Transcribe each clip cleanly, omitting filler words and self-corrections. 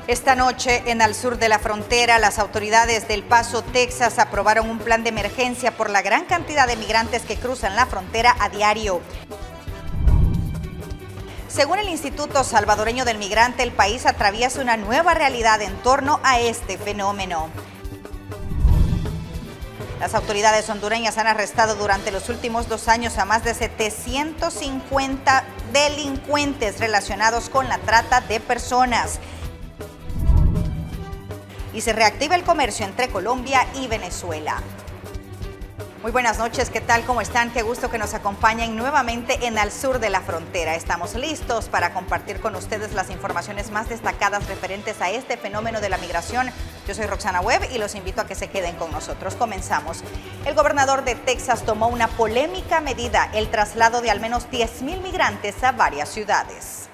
Esta noche, en el sur de la frontera, las autoridades de El Paso, Texas, aprobaron un plan de emergencia por la gran cantidad de migrantes que cruzan la frontera a diario. Según el Instituto Salvadoreño del Migrante, el país atraviesa una nueva realidad en torno a este fenómeno. Las autoridades hondureñas han arrestado durante los últimos 2 años a más de 750 delincuentes relacionados con la trata de personas. Y se reactiva el comercio entre Colombia y Venezuela. Muy buenas noches, ¿qué tal? ¿Cómo están? Qué gusto que nos acompañen nuevamente en el sur de la frontera. Estamos listos para compartir con ustedes las informaciones más destacadas referentes a este fenómeno de la migración. Yo soy Roxana Webb y los invito a que se queden con nosotros. Comenzamos. El gobernador de Texas tomó una polémica medida, el traslado de al menos 10,000 migrantes a varias ciudades.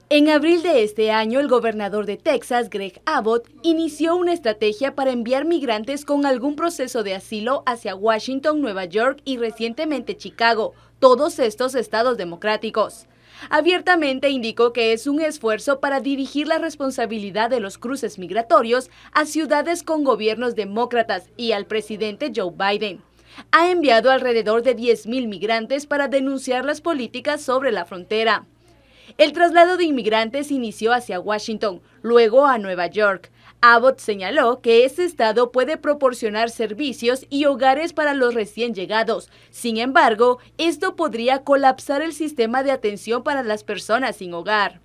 En abril de este año, el gobernador de Texas, Greg Abbott, inició una estrategia para enviar migrantes con algún proceso de asilo hacia Washington, Nueva York y recientemente Chicago, todos estos estados democráticos. Abiertamente indicó que es un esfuerzo para dirigir la responsabilidad de los cruces migratorios a ciudades con gobiernos demócratas y al presidente Joe Biden. Ha enviado alrededor de 10,000 migrantes para denunciar las políticas sobre la frontera. El traslado de inmigrantes inició hacia Washington, luego a Nueva York. Abbott señaló que ese estado puede proporcionar servicios y hogares para los recién llegados. Sin embargo, esto podría colapsar el sistema de atención para las personas sin hogar.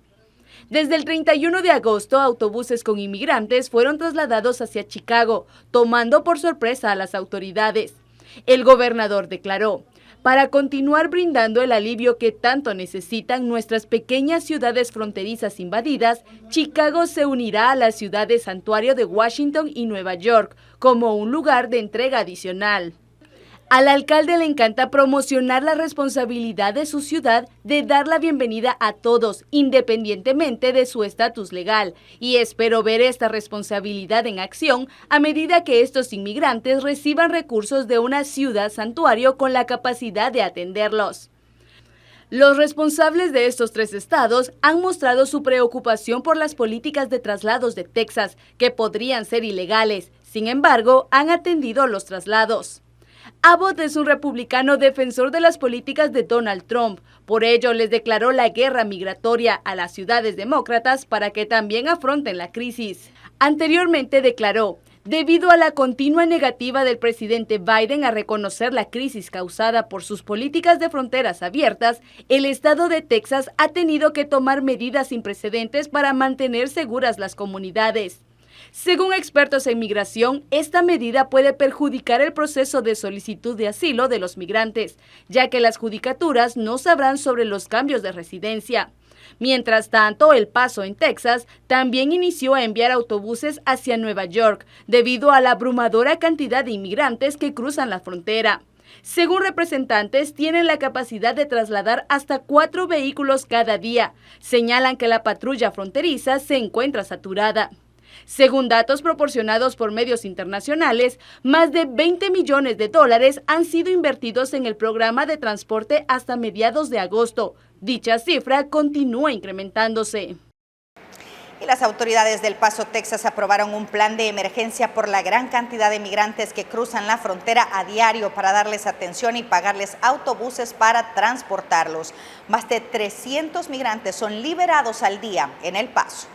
Desde el 31 de agosto, autobuses con inmigrantes fueron trasladados hacia Chicago, tomando por sorpresa a las autoridades. El gobernador declaró: para continuar brindando el alivio que tanto necesitan nuestras pequeñas ciudades fronterizas invadidas, Chicago se unirá a la ciudad de santuario de Washington y Nueva York como un lugar de entrega adicional. Al alcalde le encanta promocionar la responsabilidad de su ciudad de dar la bienvenida a todos, independientemente de su estatus legal, y espero ver esta responsabilidad en acción a medida que estos inmigrantes reciban recursos de una ciudad santuario con la capacidad de atenderlos. Los responsables de estos 3 estados han mostrado su preocupación por las políticas de traslados de Texas, que podrían ser ilegales. Sin embargo, han atendido los traslados. Abbott es un republicano defensor de las políticas de Donald Trump. Por ello, les declaró la guerra migratoria a las ciudades demócratas para que también afronten la crisis. Anteriormente declaró: debido a la continua negativa del presidente Biden a reconocer la crisis causada por sus políticas de fronteras abiertas, el estado de Texas ha tenido que tomar medidas sin precedentes para mantener seguras las comunidades. Según expertos en migración, esta medida puede perjudicar el proceso de solicitud de asilo de los migrantes, ya que las judicaturas no sabrán sobre los cambios de residencia. Mientras tanto, El Paso, en Texas, también inició a enviar autobuses hacia Nueva York, debido a la abrumadora cantidad de inmigrantes que cruzan la frontera. Según representantes, tienen la capacidad de trasladar hasta 4 vehículos cada día. Señalan que la patrulla fronteriza se encuentra saturada. Según datos proporcionados por medios internacionales, más de $20 millones han sido invertidos en el programa de transporte hasta mediados de agosto. Dicha cifra continúa incrementándose. Y las autoridades del Paso, Texas, aprobaron un plan de emergencia por la gran cantidad de migrantes que cruzan la frontera a diario para darles atención y pagarles autobuses para transportarlos. Más de 300 migrantes son liberados al día en El Paso.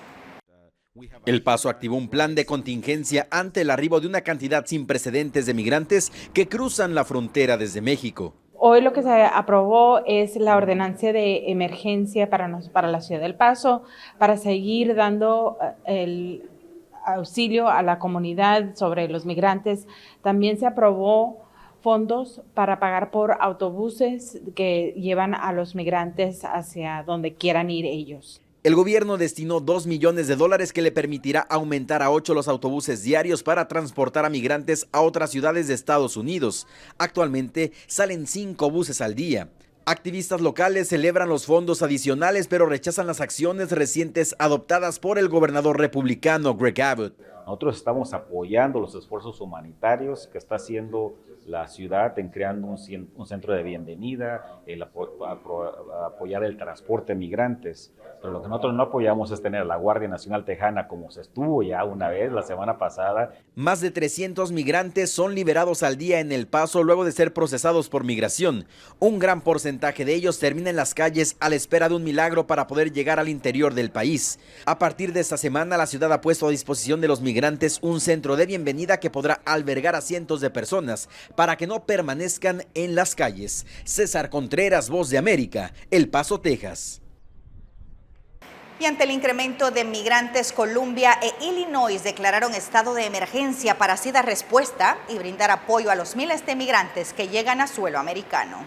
El Paso activó un plan de contingencia ante el arribo de una cantidad sin precedentes de migrantes que cruzan la frontera desde México. Hoy lo que se aprobó es la ordenanza de emergencia para la ciudad del Paso, para seguir dando el auxilio a la comunidad sobre los migrantes. También se aprobó fondos para pagar por autobuses que llevan a los migrantes hacia donde quieran ir ellos. El gobierno destinó $2 millones que le permitirá aumentar a 8 los autobuses diarios para transportar a migrantes a otras ciudades de Estados Unidos. Actualmente salen 5 buses al día. Activistas locales celebran los fondos adicionales, pero rechazan las acciones recientes adoptadas por el gobernador republicano Greg Abbott. Nosotros estamos apoyando los esfuerzos humanitarios que está haciendo la ciudad en creando un centro de bienvenida, apoyar el transporte de migrantes. Pero lo que nosotros no apoyamos es tener a la Guardia Nacional Tejana como se estuvo ya una vez la semana pasada. Más de 300 migrantes son liberados al día en El Paso luego de ser procesados por migración. Un gran porcentaje de ellos termina en las calles a la espera de un milagro para poder llegar al interior del país. A partir de esta semana, la ciudad ha puesto a disposición de los migrantes un centro de bienvenida que podrá albergar a cientos de personas para que no permanezcan en las calles. César Contreras, Voz de América, El Paso, Texas. Y ante el incremento de migrantes, Columbia e Illinois declararon estado de emergencia para así dar respuesta y brindar apoyo a los miles de migrantes que llegan a suelo americano.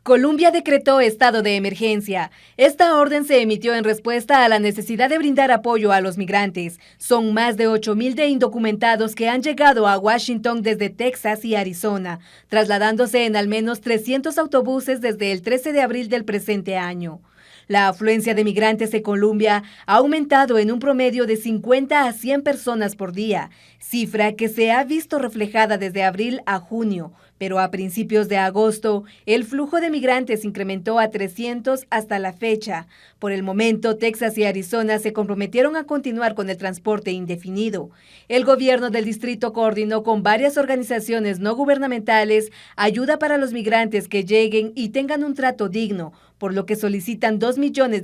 Columbia decretó estado de emergencia. Esta orden se emitió en respuesta a la necesidad de brindar apoyo a los migrantes. Son más de 8,000 de indocumentados que han llegado a Washington desde Texas y Arizona, trasladándose en al menos 300 autobuses desde el 13 de abril del presente año. La afluencia de migrantes en Columbia ha aumentado en un promedio de 50 a 100 personas por día, cifra que se ha visto reflejada desde abril a junio, pero a principios de agosto el flujo de migrantes incrementó a 300 hasta la fecha. Por el momento, Texas y Arizona se comprometieron a continuar con el transporte indefinido. El gobierno del distrito coordinó con varias organizaciones no gubernamentales ayuda para los migrantes que lleguen y tengan un trato digno, por lo que solicitan $2 millones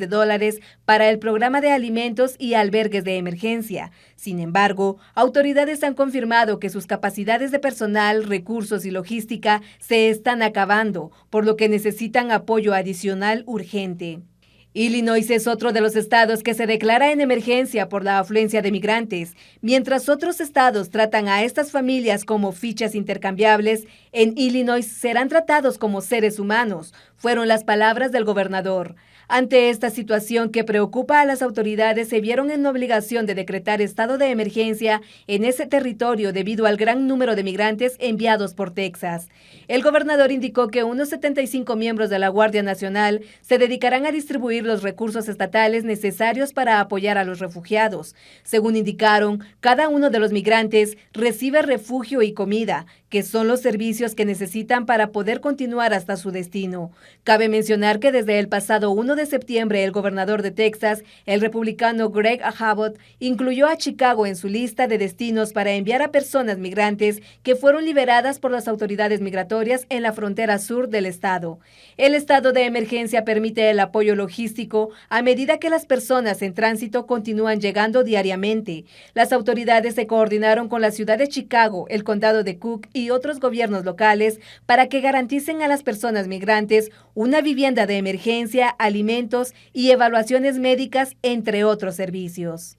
para el programa de alimentos y albergues de emergencia. Sin embargo, autoridades han confirmado que sus capacidades de personal, recursos y logística se están acabando, por lo que necesitan apoyo adicional urgente. Illinois es otro de los estados que se declara en emergencia por la afluencia de migrantes. Mientras otros estados tratan a estas familias como fichas intercambiables, en Illinois serán tratados como seres humanos, fueron las palabras del gobernador. Ante esta situación que preocupa a las autoridades, se vieron en obligación de decretar estado de emergencia en ese territorio debido al gran número de migrantes enviados por Texas. El gobernador indicó que unos 75 miembros de la Guardia Nacional se dedicarán a distribuir los recursos estatales necesarios para apoyar a los refugiados. Según indicaron, cada uno de los migrantes recibe refugio y comida, que son los servicios que necesitan para poder continuar hasta su destino. Cabe mencionar que desde el pasado 1 de septiembre, el gobernador de Texas, el republicano Greg Abbott, incluyó a Chicago en su lista de destinos para enviar a personas migrantes que fueron liberadas por las autoridades migratorias en la frontera sur del estado. El estado de emergencia permite el apoyo logístico a medida que las personas en tránsito continúan llegando diariamente. Las autoridades se coordinaron con la ciudad de Chicago, el condado de Cook y otros gobiernos locales para que garanticen a las personas migrantes una vivienda de emergencia, alimentos y evaluaciones médicas, entre otros servicios.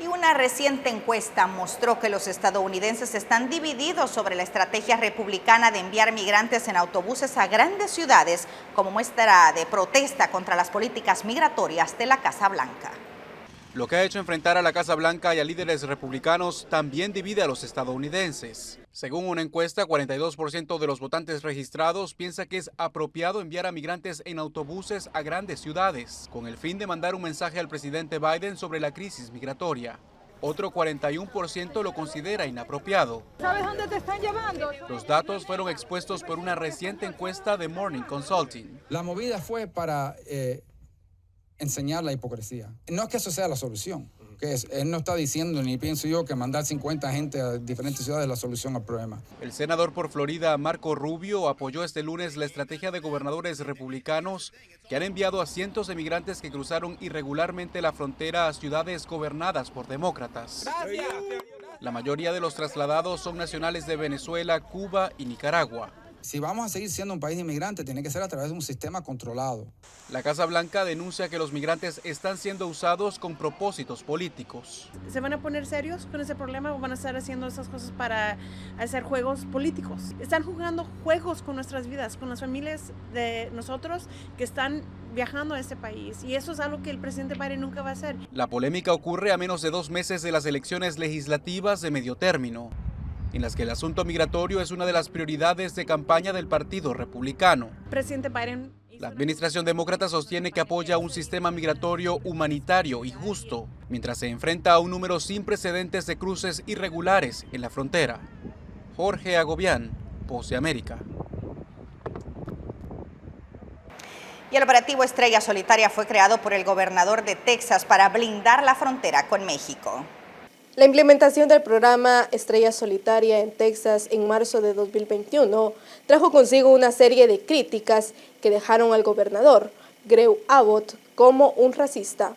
Y una reciente encuesta mostró que los estadounidenses están divididos sobre la estrategia republicana de enviar migrantes en autobuses a grandes ciudades como muestra de protesta contra las políticas migratorias de la Casa Blanca. Lo que ha hecho enfrentar a la Casa Blanca y a líderes republicanos también divide a los estadounidenses. Según una encuesta, 42% de los votantes registrados piensa que es apropiado enviar a migrantes en autobuses a grandes ciudades, con el fin de mandar un mensaje al presidente Biden sobre la crisis migratoria. Otro 41% lo considera inapropiado. ¿Sabes dónde te están llevando? Los datos fueron expuestos por una reciente encuesta de Morning Consulting. La movida fue para enseñar la hipocresía. No es que eso sea la solución. Él no está diciendo, ni pienso yo, que mandar 50 gente a diferentes ciudades es la solución al problema. El senador por Florida, Marco Rubio, apoyó este lunes la estrategia de gobernadores republicanos que han enviado a cientos de migrantes que cruzaron irregularmente la frontera a ciudades gobernadas por demócratas. Gracias. La mayoría de los trasladados son nacionales de Venezuela, Cuba y Nicaragua. Si vamos a seguir siendo un país de inmigrantes, tiene que ser a través de un sistema controlado. La Casa Blanca denuncia que los migrantes están siendo usados con propósitos políticos. ¿Se van a poner serios con ese problema o van a estar haciendo esas cosas para hacer juegos políticos? Están jugando juegos con nuestras vidas, con las familias de nosotros que están viajando a este país, y eso es algo que el presidente Biden nunca va a hacer. La polémica ocurre a menos de 2 meses de las elecciones legislativas de medio término, en las que el asunto migratorio es una de las prioridades de campaña del Partido Republicano. El presidente Biden La administración demócrata sostiene que apoya un sistema migratorio humanitario y justo, mientras se enfrenta a un número sin precedentes de cruces irregulares en la frontera. Jorge Agobián, Voz de América. Y el operativo Estrella Solitaria fue creado por el gobernador de Texas para blindar la frontera con México. La implementación del programa Estrella Solitaria en Texas en marzo de 2021 trajo consigo una serie de críticas que dejaron al gobernador, Greg Abbott, como un racista.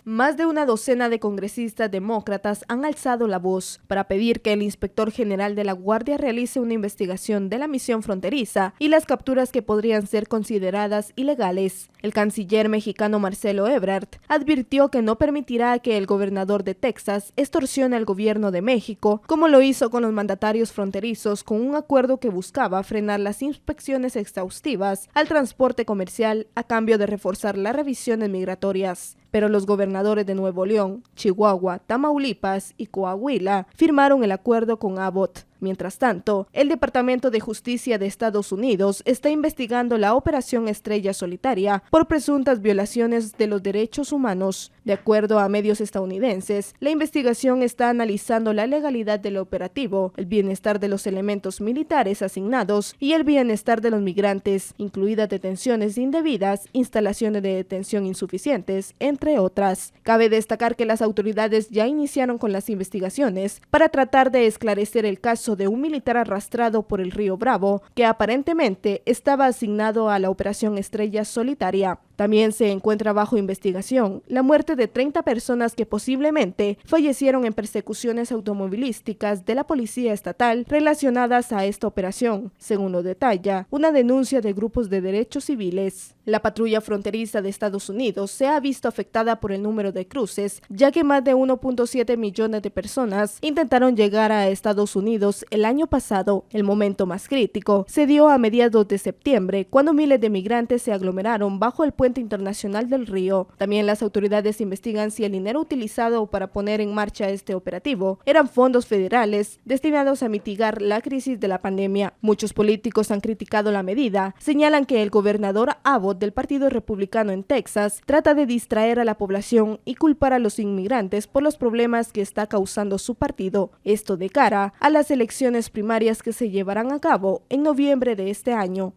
Más de una docena de congresistas demócratas han alzado la voz para pedir que el inspector general de la Guardia realice una investigación de la misión fronteriza y las capturas que podrían ser consideradas ilegales. El canciller mexicano Marcelo Ebrard advirtió que no permitirá que el gobernador de Texas extorsione al gobierno de México, como lo hizo con los mandatarios fronterizos con un acuerdo que buscaba frenar las inspecciones exhaustivas al transporte comercial a cambio de reforzar las revisiones migratorias. Pero los gobernadores de Nuevo León, Chihuahua, Tamaulipas y Coahuila firmaron el acuerdo con Abbott. Mientras tanto, el Departamento de Justicia de Estados Unidos está investigando la Operación Estrella Solitaria por presuntas violaciones de los derechos humanos. De acuerdo a medios estadounidenses, la investigación está analizando la legalidad del operativo, el bienestar de los elementos militares asignados y el bienestar de los migrantes, incluidas detenciones indebidas, instalaciones de detención insuficientes, entre otras. Cabe destacar que las autoridades ya iniciaron con las investigaciones para tratar de esclarecer el caso de un militar arrastrado por el río Bravo, que aparentemente estaba asignado a la Operación Estrella Solitaria. También se encuentra bajo investigación la muerte de 30 personas que posiblemente fallecieron en persecuciones automovilísticas de la policía estatal relacionadas a esta operación, según lo detalla una denuncia de grupos de derechos civiles. La patrulla fronteriza de Estados Unidos se ha visto afectada por el número de cruces, ya que más de 1.7 millones de personas intentaron llegar a Estados Unidos el año pasado. El momento más crítico se dio a mediados de septiembre, cuando miles de migrantes se aglomeraron bajo el puente internacional del río. También las autoridades investigan si el dinero utilizado para poner en marcha este operativo eran fondos federales destinados a mitigar la crisis de la pandemia. Muchos políticos han criticado la medida, señalan que el gobernador Abbott del Partido Republicano en Texas trata de distraer a la población y culpar a los inmigrantes por los problemas que está causando su partido. Esto de cara a las elecciones primarias que se llevarán a cabo en noviembre de este año.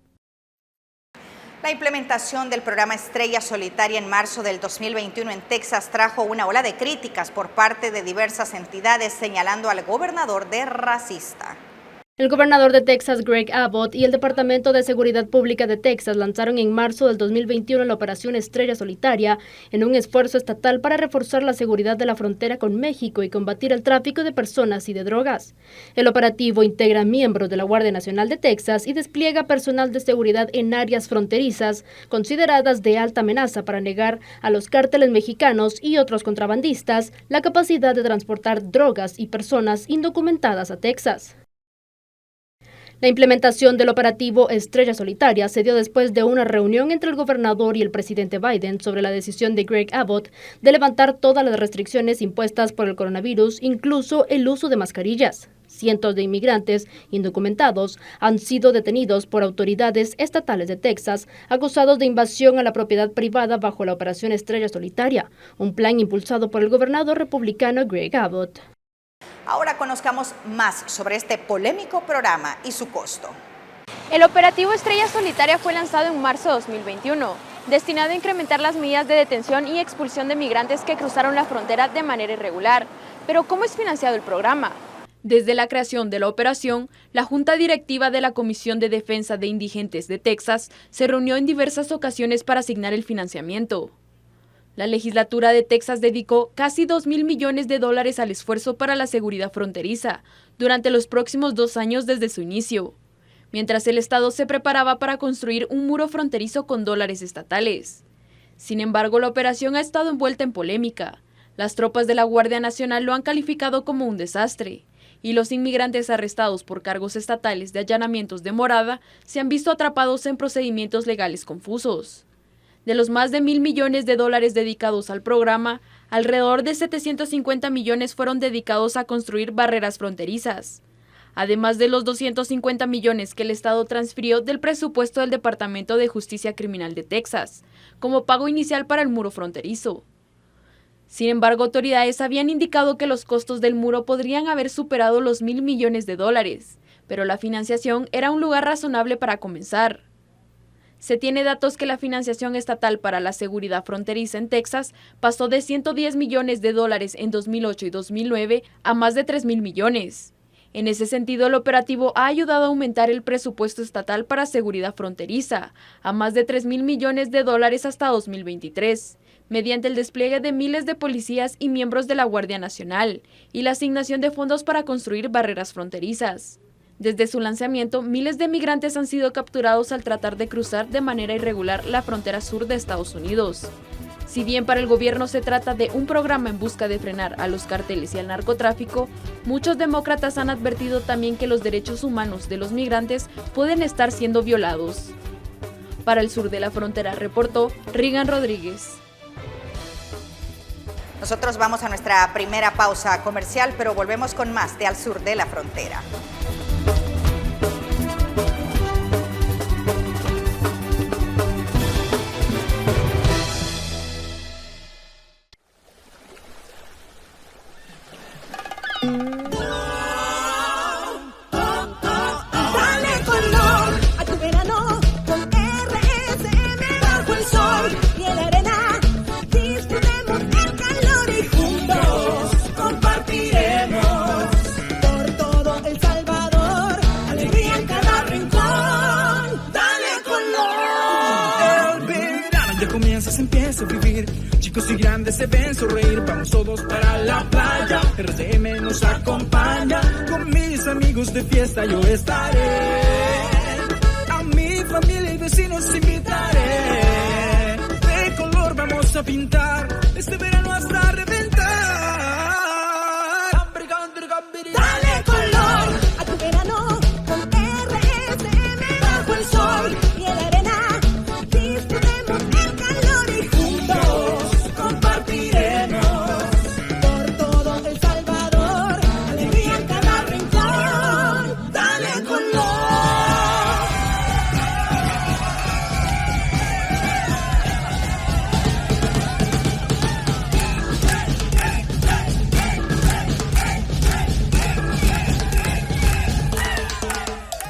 La implementación del programa Estrella Solitaria en marzo del 2021 en Texas trajo una ola de críticas por parte de diversas entidades, señalando al gobernador de racista. El gobernador de Texas, Greg Abbott, y el Departamento de Seguridad Pública de Texas lanzaron en marzo del 2021 la Operación Estrella Solitaria en un esfuerzo estatal para reforzar la seguridad de la frontera con México y combatir el tráfico de personas y de drogas. El operativo integra miembros de la Guardia Nacional de Texas y despliega personal de seguridad en áreas fronterizas consideradas de alta amenaza para negar a los cárteles mexicanos y otros contrabandistas la capacidad de transportar drogas y personas indocumentadas a Texas. La implementación del operativo Estrella Solitaria se dio después de una reunión entre el gobernador y el presidente Biden sobre la decisión de Greg Abbott de levantar todas las restricciones impuestas por el coronavirus, incluso el uso de mascarillas. Cientos de inmigrantes indocumentados han sido detenidos por autoridades estatales de Texas, acusados de invasión a la propiedad privada bajo la Operación Estrella Solitaria, un plan impulsado por el gobernador republicano Greg Abbott. Ahora conozcamos más sobre este polémico programa y su costo. El operativo Estrella Solitaria fue lanzado en marzo de 2021, destinado a incrementar las medidas de detención y expulsión de migrantes que cruzaron la frontera de manera irregular. Pero ¿cómo es financiado el programa? Desde la creación de la operación, la Junta Directiva de la Comisión de Defensa de Indigentes de Texas se reunió en diversas ocasiones para asignar el financiamiento. La legislatura de Texas dedicó casi $2.000 millones al esfuerzo para la seguridad fronteriza durante los próximos 2 años desde su inicio, mientras el estado se preparaba para construir un muro fronterizo con dólares estatales. Sin embargo, la operación ha estado envuelta en polémica. Las tropas de la Guardia Nacional lo han calificado como un desastre, y los inmigrantes arrestados por cargos estatales de allanamientos de morada se han visto atrapados en procedimientos legales confusos. De los más de $1.000 millones dedicados al programa, alrededor de 750 millones fueron dedicados a construir barreras fronterizas. además de los 250 millones que el Estado transfirió del presupuesto del Departamento de Justicia Criminal de Texas, como pago inicial para el muro fronterizo. Sin embargo, autoridades habían indicado que los costos del muro podrían haber superado los $1.000 millones, pero la financiación era un lugar razonable para comenzar. Se tiene datos que la financiación estatal para la seguridad fronteriza en Texas pasó de $110 millones en 2008 y 2009 a más de $3.000 millones. En ese sentido, el operativo ha ayudado a aumentar el presupuesto estatal para seguridad fronteriza a más de $3.000 millones hasta 2023, mediante el despliegue de miles de policías y miembros de la Guardia Nacional y la asignación de fondos para construir barreras fronterizas. Desde su lanzamiento, miles de migrantes han sido capturados al tratar de cruzar de manera irregular la frontera sur de Estados Unidos. Si bien para el gobierno se trata de un programa en busca de frenar a los carteles y al narcotráfico, muchos demócratas han advertido también que los derechos humanos de los migrantes pueden estar siendo violados. Para el sur de la frontera, reportó Regan Rodríguez. Nosotros vamos a nuestra primera pausa comercial, pero volvemos con más de Al Sur de la Frontera. Dale color a tu verano con RSM bajo el sol y en la arena. Disfrutemos el calor y juntos compartiremos por todo El Salvador. Alegría en cada rincón. Dale color. El verano ya comienza, se empieza a vivir. Chicos y grandes se ven sonreír, vamos todos para la playa. RCM nos acompaña, con mis amigos de fiesta yo estaré. A mi familia y vecinos invitaré. De color vamos a pintar, este verano hasta reventar. Dale color a tu verano con RSM bajo el sol y en la arena. Disfrutemos el calor y juntos compartiremos por todo El Salvador. Alegría en cada rincón. Dale color.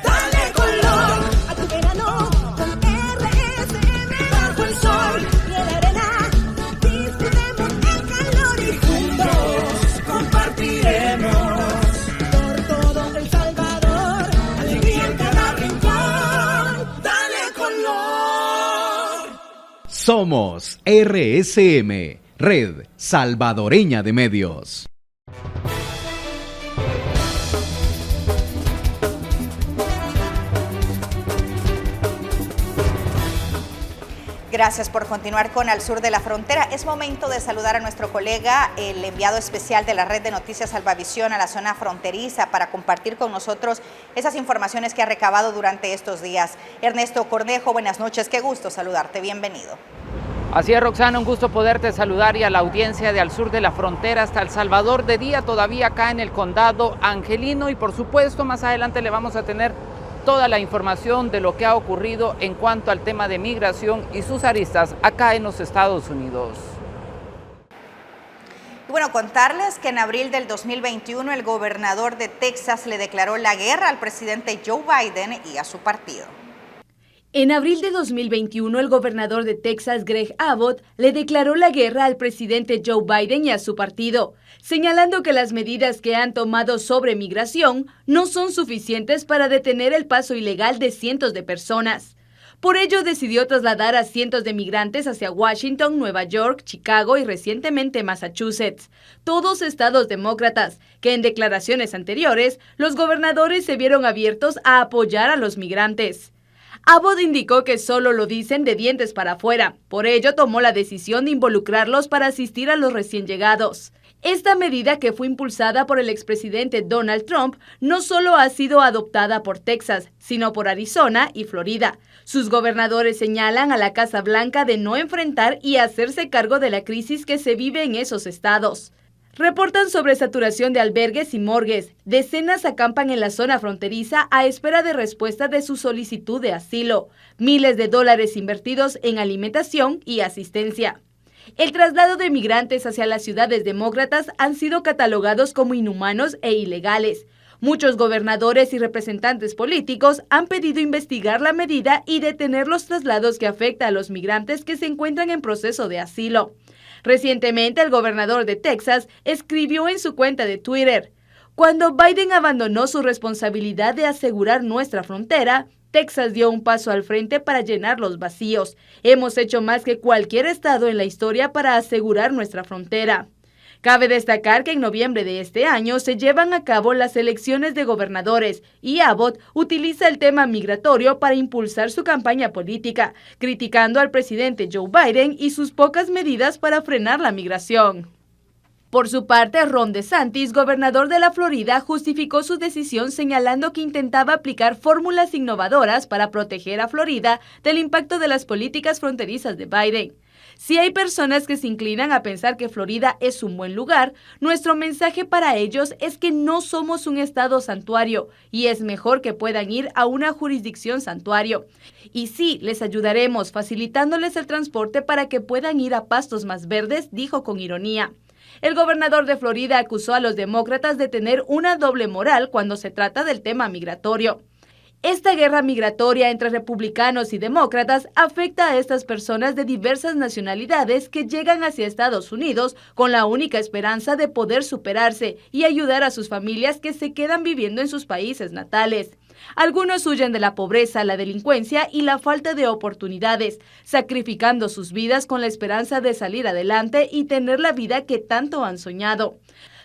Dale color a tu verano con RSM bajo el sol y en la arena. Disfrutemos el calor y juntos compartiremos por todo El Salvador. Alegría en cada rincón. Dale color. Somos RSM, Red Salvadoreña de Medios. Gracias por continuar con Al Sur de la Frontera. Es momento de saludar a nuestro colega, el enviado especial de la Red de Noticias Salvavisión a la zona fronteriza, para compartir con nosotros esas informaciones que ha recabado durante estos días. Ernesto Cornejo, buenas noches, qué gusto saludarte, bienvenido. Así es, Roxana, un gusto poderte saludar y a la audiencia de Al Sur de la Frontera hasta El Salvador, de día todavía acá en el condado Angelino, y por supuesto más adelante le vamos a tener toda la información de lo que ha ocurrido en cuanto al tema de migración y sus aristas acá en los Estados Unidos. Y bueno, contarles que en abril del 2021 el gobernador de Texas le declaró la guerra al presidente Joe Biden y a su partido. En abril de 2021, el gobernador de Texas, Greg Abbott, le declaró la guerra al presidente Joe Biden y a su partido, señalando que las medidas que han tomado sobre migración no son suficientes para detener el paso ilegal de cientos de personas. Por ello, decidió trasladar a cientos de migrantes hacia Washington, Nueva York, Chicago y recientemente Massachusetts, todos estados demócratas, que en declaraciones anteriores, los gobernadores se vieron abiertos a apoyar a los migrantes. Abbott indicó que solo lo dicen de dientes para afuera, por ello tomó la decisión de involucrarlos para asistir a los recién llegados. Esta medida, que fue impulsada por el expresidente Donald Trump, no solo ha sido adoptada por Texas, sino por Arizona y Florida. Sus gobernadores señalan a la Casa Blanca de no enfrentar y hacerse cargo de la crisis que se vive en esos estados. Reportan sobre saturación de albergues y morgues. Decenas acampan en la zona fronteriza a espera de respuesta de su solicitud de asilo. Miles de dólares invertidos en alimentación y asistencia. El traslado de migrantes hacia las ciudades demócratas han sido catalogados como inhumanos e ilegales. Muchos gobernadores y representantes políticos han pedido investigar la medida y detener los traslados que afectan a los migrantes que se encuentran en proceso de asilo. Recientemente, el gobernador de Texas escribió en su cuenta de Twitter: "Cuando Biden abandonó su responsabilidad de asegurar nuestra frontera, Texas dio un paso al frente para llenar los vacíos. Hemos hecho más que cualquier estado en la historia para asegurar nuestra frontera". Cabe destacar que en noviembre de este año se llevan a cabo las elecciones de gobernadores y Abbott utiliza el tema migratorio para impulsar su campaña política, criticando al presidente Joe Biden y sus pocas medidas para frenar la migración. Por su parte, Ron DeSantis, gobernador de la Florida, justificó su decisión señalando que intentaba aplicar fórmulas innovadoras para proteger a Florida del impacto de las políticas fronterizas de Biden. Si hay personas que se inclinan a pensar que Florida es un buen lugar, nuestro mensaje para ellos es que no somos un estado santuario y es mejor que puedan ir a una jurisdicción santuario. Y sí, les ayudaremos facilitándoles el transporte para que puedan ir a pastos más verdes, dijo con ironía. El gobernador de Florida acusó a los demócratas de tener una doble moral cuando se trata del tema migratorio. Esta guerra migratoria entre republicanos y demócratas afecta a estas personas de diversas nacionalidades que llegan hacia Estados Unidos con la única esperanza de poder superarse y ayudar a sus familias que se quedan viviendo en sus países natales. Algunos huyen de la pobreza, la delincuencia y la falta de oportunidades, sacrificando sus vidas con la esperanza de salir adelante y tener la vida que tanto han soñado.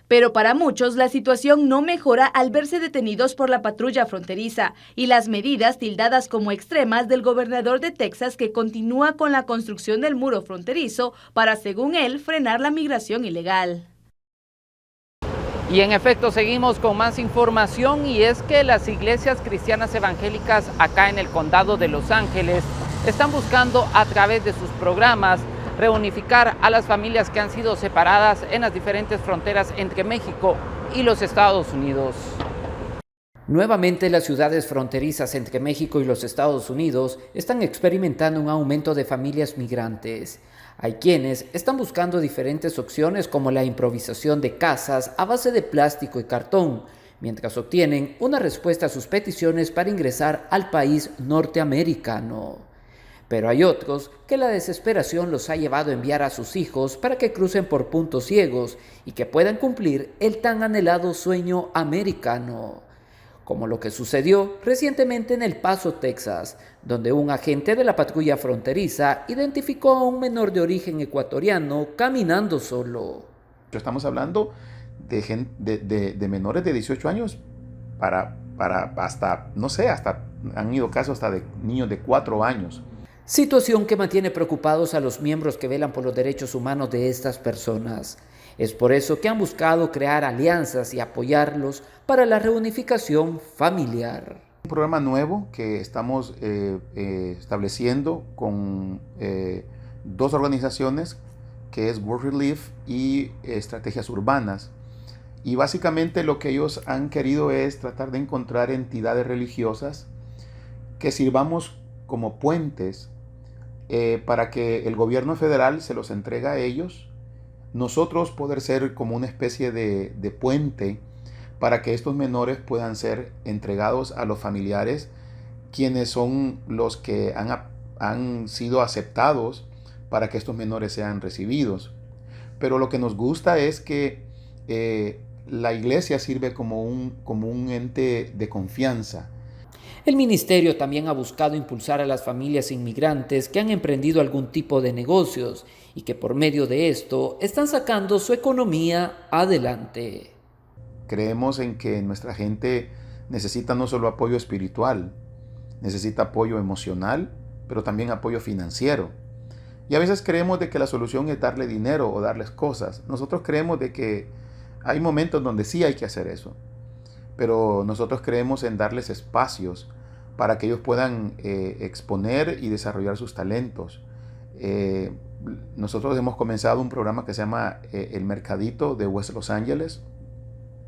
Pero para muchos la situación no mejora al verse detenidos por la patrulla fronteriza y las medidas tildadas como extremas del gobernador de Texas, que continúa con la construcción del muro fronterizo para, según él, frenar la migración ilegal. Y en efecto seguimos con más información, y es que las iglesias cristianas evangélicas acá en el condado de Los Ángeles están buscando a través de sus programas reunificar a las familias que han sido separadas en las diferentes fronteras entre México y los Estados Unidos. Nuevamente, las ciudades fronterizas entre México y los Estados Unidos están experimentando un aumento de familias migrantes. Hay quienes están buscando diferentes opciones como la improvisación de casas a base de plástico y cartón, mientras obtienen una respuesta a sus peticiones para ingresar al país norteamericano. Pero hay otros que la desesperación los ha llevado a enviar a sus hijos para que crucen por puntos ciegos y que puedan cumplir el tan anhelado sueño americano. Como lo que sucedió recientemente en El Paso, Texas, donde un agente de la patrulla fronteriza identificó a un menor de origen ecuatoriano caminando solo. Estamos hablando de menores de 18 años para hasta, no sé, hasta han ido casos hasta de niños de 4 años. Situación que mantiene preocupados a los miembros que velan por los derechos humanos de estas personas. Es por eso que han buscado crear alianzas y apoyarlos para la reunificación familiar. Un programa nuevo que estamos estableciendo con 2 organizaciones, que es World Relief y Estrategias Urbanas. Y básicamente lo que ellos han querido es tratar de encontrar entidades religiosas que sirvamos como puentes para que el gobierno federal se los entregue a ellos, nosotros poder ser como una especie de puente para que estos menores puedan ser entregados a los familiares, quienes son los que han sido aceptados para que estos menores sean recibidos. Pero lo que nos gusta es que la iglesia sirve como un ente de confianza. El ministerio también ha buscado impulsar a las familias inmigrantes que han emprendido algún tipo de negocios y que por medio de esto están sacando su economía adelante. Creemos en que nuestra gente necesita no solo apoyo espiritual, necesita apoyo emocional, pero también apoyo financiero. Y a veces creemos de que la solución es darle dinero o darles cosas. Nosotros creemos de que hay momentos donde sí hay que hacer eso. Pero nosotros creemos en darles espacios para que ellos puedan exponer y desarrollar sus talentos. nosotros hemos comenzado un programa que se llama El Mercadito de West Los Ángeles,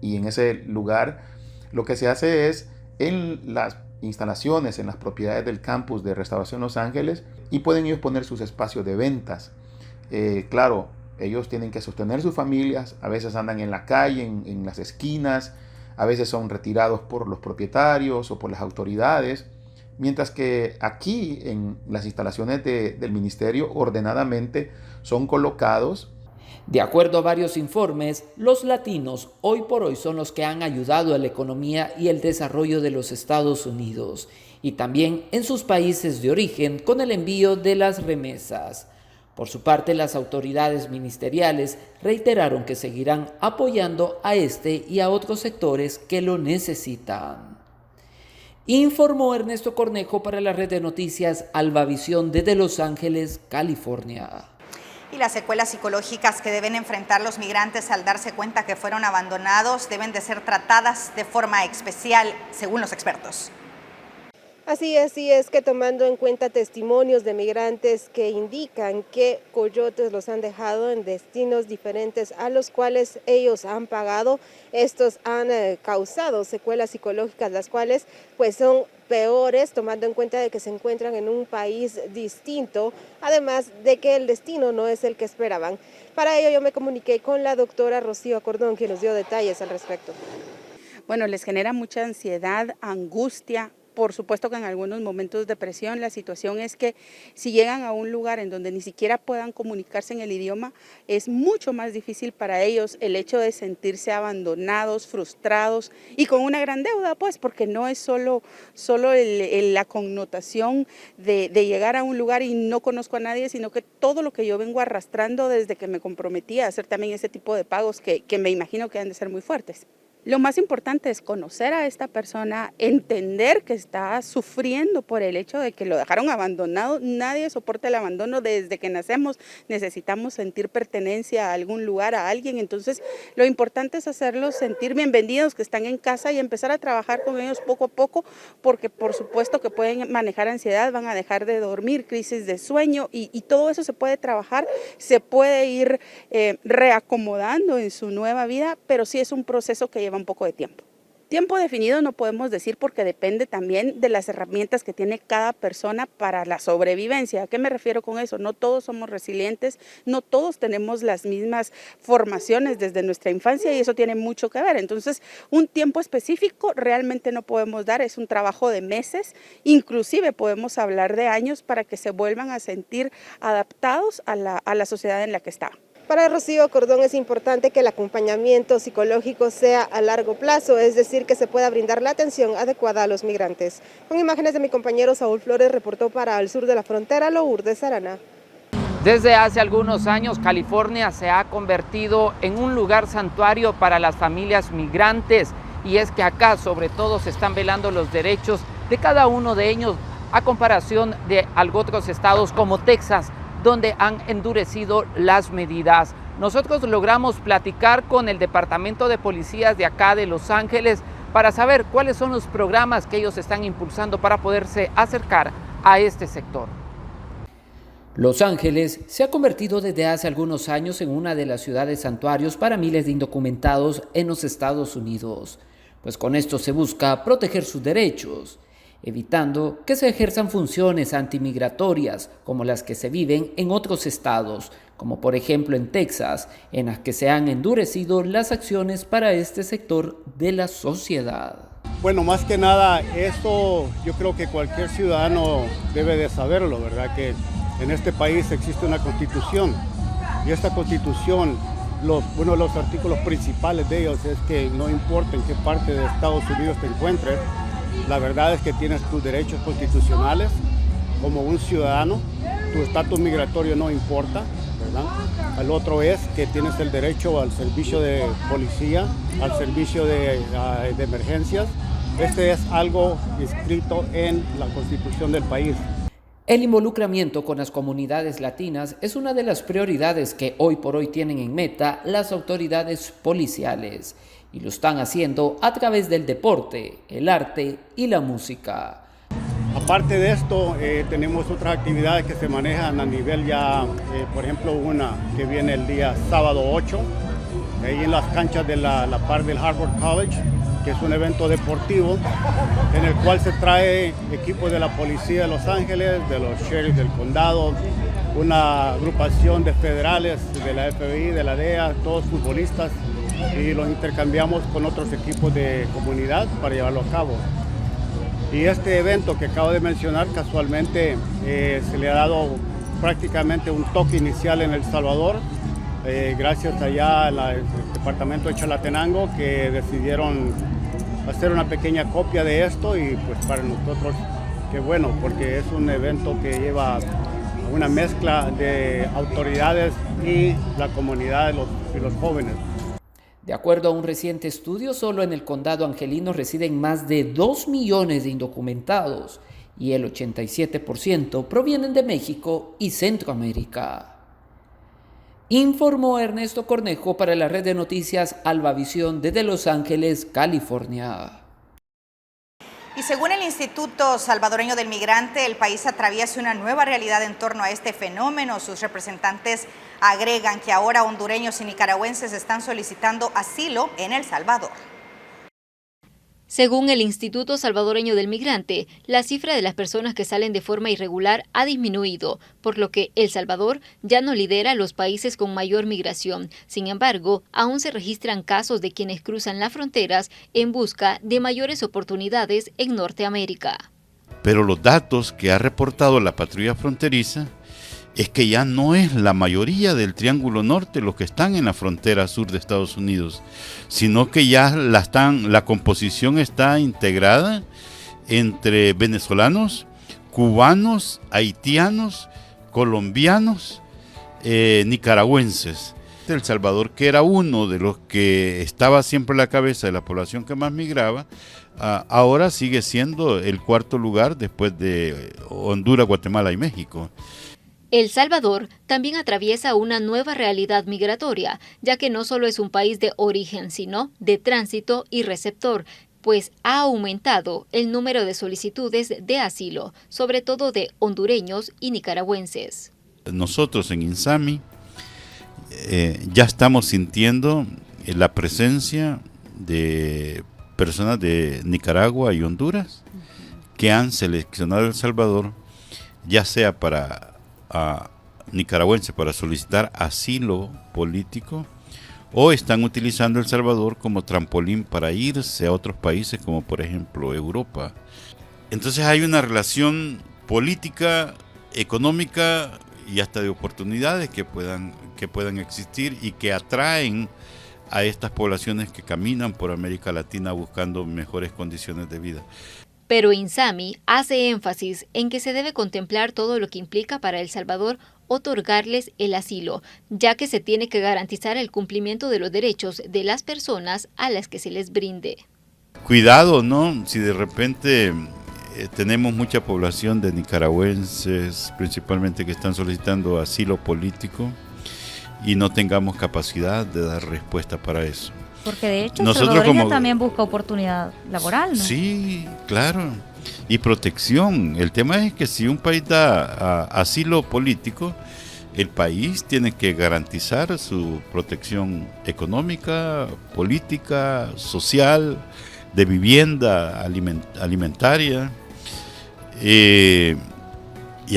y en ese lugar lo que se hace es en las instalaciones, en las propiedades del campus de Restauración Los Ángeles, y pueden ellos poner sus espacios de ventas. Claro, ellos tienen que sostener sus familias, a veces andan en la calle, en las esquinas, a veces son retirados por los propietarios o por las autoridades, mientras que aquí en las instalaciones del ministerio ordenadamente son colocados. De acuerdo a varios informes, los latinos hoy por hoy son los que han ayudado a la economía y el desarrollo de los Estados Unidos, y también en sus países de origen con el envío de las remesas. Por su parte, las autoridades ministeriales reiteraron que seguirán apoyando a este y a otros sectores que lo necesitan. Informó Ernesto Cornejo para la red de noticias Albavisión desde Los Ángeles, California. Y las secuelas psicológicas que deben enfrentar los migrantes al darse cuenta que fueron abandonados deben de ser tratadas de forma especial, según los expertos. Así es que tomando en cuenta testimonios de migrantes que indican que coyotes los han dejado en destinos diferentes a los cuales ellos han pagado, estos han causado secuelas psicológicas, las cuales pues son peores, tomando en cuenta de que se encuentran en un país distinto, además de que el destino no es el que esperaban. Para ello yo me comuniqué con la doctora Rocío Acordón, quien nos dio detalles al respecto. Bueno, les genera mucha ansiedad, angustia. Por supuesto que en algunos momentos de presión. La situación es que si llegan a un lugar en donde ni siquiera puedan comunicarse en el idioma, es mucho más difícil para ellos el hecho de sentirse abandonados, frustrados y con una gran deuda, pues, porque no es solo la connotación de llegar a un lugar y no conozco a nadie, sino que todo lo que yo vengo arrastrando desde que me comprometí a hacer también ese tipo de pagos que me imagino que han de ser muy fuertes. Lo más importante es conocer a esta persona, entender que está sufriendo por el hecho de que lo dejaron abandonado. Nadie soporta el abandono desde que nacemos. Necesitamos sentir pertenencia a algún lugar, a alguien. Entonces, lo importante es hacerlos sentir bienvenidos, que están en casa, y empezar a trabajar con ellos poco a poco, porque por supuesto que pueden manejar ansiedad, van a dejar de dormir, crisis de sueño, y todo eso se puede trabajar, se puede ir reacomodando en su nueva vida, pero sí es un proceso que lleva un poco de tiempo. Tiempo definido no podemos decir, porque depende también de las herramientas que tiene cada persona para la sobrevivencia. ¿A qué me refiero con eso? No todos somos resilientes, no todos tenemos las mismas formaciones desde nuestra infancia, y eso tiene mucho que ver. Entonces, un tiempo específico realmente no podemos dar, es un trabajo de meses, inclusive podemos hablar de años para que se vuelvan a sentir adaptados a la sociedad en la que estaban. Para Rocío Cordón es importante que el acompañamiento psicológico sea a largo plazo, es decir, que se pueda brindar la atención adecuada a los migrantes. Con imágenes de mi compañero Saúl Flores, reportó para Al Sur de la Frontera, Lourdes Arana. Desde hace algunos años, California se ha convertido en un lugar santuario para las familias migrantes, y es que acá sobre todo se están velando los derechos de cada uno de ellos, a comparación de otros estados como Texas, donde han endurecido las medidas. Nosotros logramos platicar con el Departamento de Policías de acá de Los Ángeles para saber cuáles son los programas que ellos están impulsando para poderse acercar a este sector. Los Ángeles se ha convertido desde hace algunos años en una de las ciudades santuarios para miles de indocumentados en los Estados Unidos, pues con esto se busca proteger sus derechos, evitando que se ejerzan funciones antimigratorias como las que se viven en otros estados, como por ejemplo en Texas, en las que se han endurecido las acciones para este sector de la sociedad. Bueno, más que nada, esto yo creo que cualquier ciudadano debe de saberlo, ¿verdad? Que en este país existe una constitución, y esta constitución, uno de los artículos principales de ellos es que no importa en qué parte de Estados Unidos te encuentres, la verdad es que tienes tus derechos constitucionales como un ciudadano, tu estatus migratorio no importa, ¿verdad? El otro es que tienes el derecho al servicio de policía, al servicio de emergencias. Este es algo escrito en la Constitución del país. El involucramiento con las comunidades latinas es una de las prioridades que hoy por hoy tienen en meta las autoridades policiales, y lo están haciendo a través del deporte, el arte y la música. Aparte de esto, tenemos otras actividades que se manejan a nivel ya, por ejemplo, una que viene el día sábado 8, ahí en las canchas de la par del Harvard College, que es un evento deportivo en el cual se trae equipos de la Policía de Los Ángeles, de los sheriffs del condado, una agrupación de federales, de la FBI, de la DEA, todos futbolistas, y los intercambiamos con otros equipos de comunidad para llevarlo a cabo. Y este evento que acabo de mencionar, casualmente se le ha dado prácticamente un toque inicial en El Salvador, gracias allá al departamento de Chalatenango, que decidieron hacer una pequeña copia de esto, y pues para nosotros qué bueno, porque es un evento que lleva una mezcla de autoridades y la comunidad y los jóvenes. De acuerdo a un reciente estudio, solo en el condado angelino residen más de 2 millones de indocumentados y el 87% provienen de México y Centroamérica. Informó Ernesto Cornejo para la red de noticias Albavisión desde Los Ángeles, California. Y según el Instituto Salvadoreño del Migrante, el país atraviesa una nueva realidad en torno a este fenómeno. Sus representantes agregan que ahora hondureños y nicaragüenses están solicitando asilo en El Salvador. Según el Instituto Salvadoreño del Migrante, la cifra de las personas que salen de forma irregular ha disminuido, por lo que El Salvador ya no lidera los países con mayor migración. Sin embargo, aún se registran casos de quienes cruzan las fronteras en busca de mayores oportunidades en Norteamérica. Pero los datos que ha reportado la patrulla fronteriza es que ya no es la mayoría del Triángulo Norte los que están en la frontera sur de Estados Unidos, sino que ya la composición está integrada entre venezolanos, cubanos, haitianos, colombianos, nicaragüenses. El Salvador, que era uno de los que estaba siempre a la cabeza de la población que más migraba, ahora sigue siendo el cuarto lugar después de Honduras, Guatemala y México. El Salvador también atraviesa una nueva realidad migratoria, ya que no solo es un país de origen, sino de tránsito y receptor, pues ha aumentado el número de solicitudes de asilo, sobre todo de hondureños y nicaragüenses. Nosotros en INSAMI ya estamos sintiendo la presencia de personas de Nicaragua y Honduras que han seleccionado El Salvador, ya sea para nicaragüenses para solicitar asilo político, o están utilizando El Salvador como trampolín para irse a otros países como por ejemplo Europa. Entonces hay una relación política, económica y hasta de oportunidades que puedan existir y que atraen a estas poblaciones que caminan por América Latina buscando mejores condiciones de vida. Pero INSAMI hace énfasis en que se debe contemplar todo lo que implica para El Salvador otorgarles el asilo, ya que se tiene que garantizar el cumplimiento de los derechos de las personas a las que se les brinde. Cuidado, ¿no? Si de repente tenemos mucha población de nicaragüenses, principalmente que están solicitando asilo político, y no tengamos capacidad de dar respuesta para eso. Porque de hecho el salvadoreño también busca oportunidad laboral, ¿no? Sí, claro. Y protección. El tema es que si un país da asilo político, el país tiene que garantizar su protección económica, política, social, de vivienda, alimentaria. Y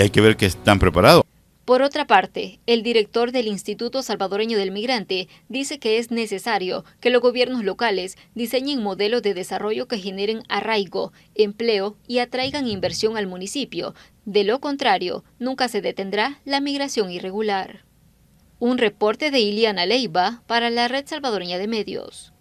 hay que ver que están preparados. Por otra parte, el director del Instituto Salvadoreño del Migrante dice que es necesario que los gobiernos locales diseñen modelos de desarrollo que generen arraigo, empleo y atraigan inversión al municipio. De lo contrario, nunca se detendrá la migración irregular. Un reporte de Iliana Leiva para la Red Salvadoreña de Medios.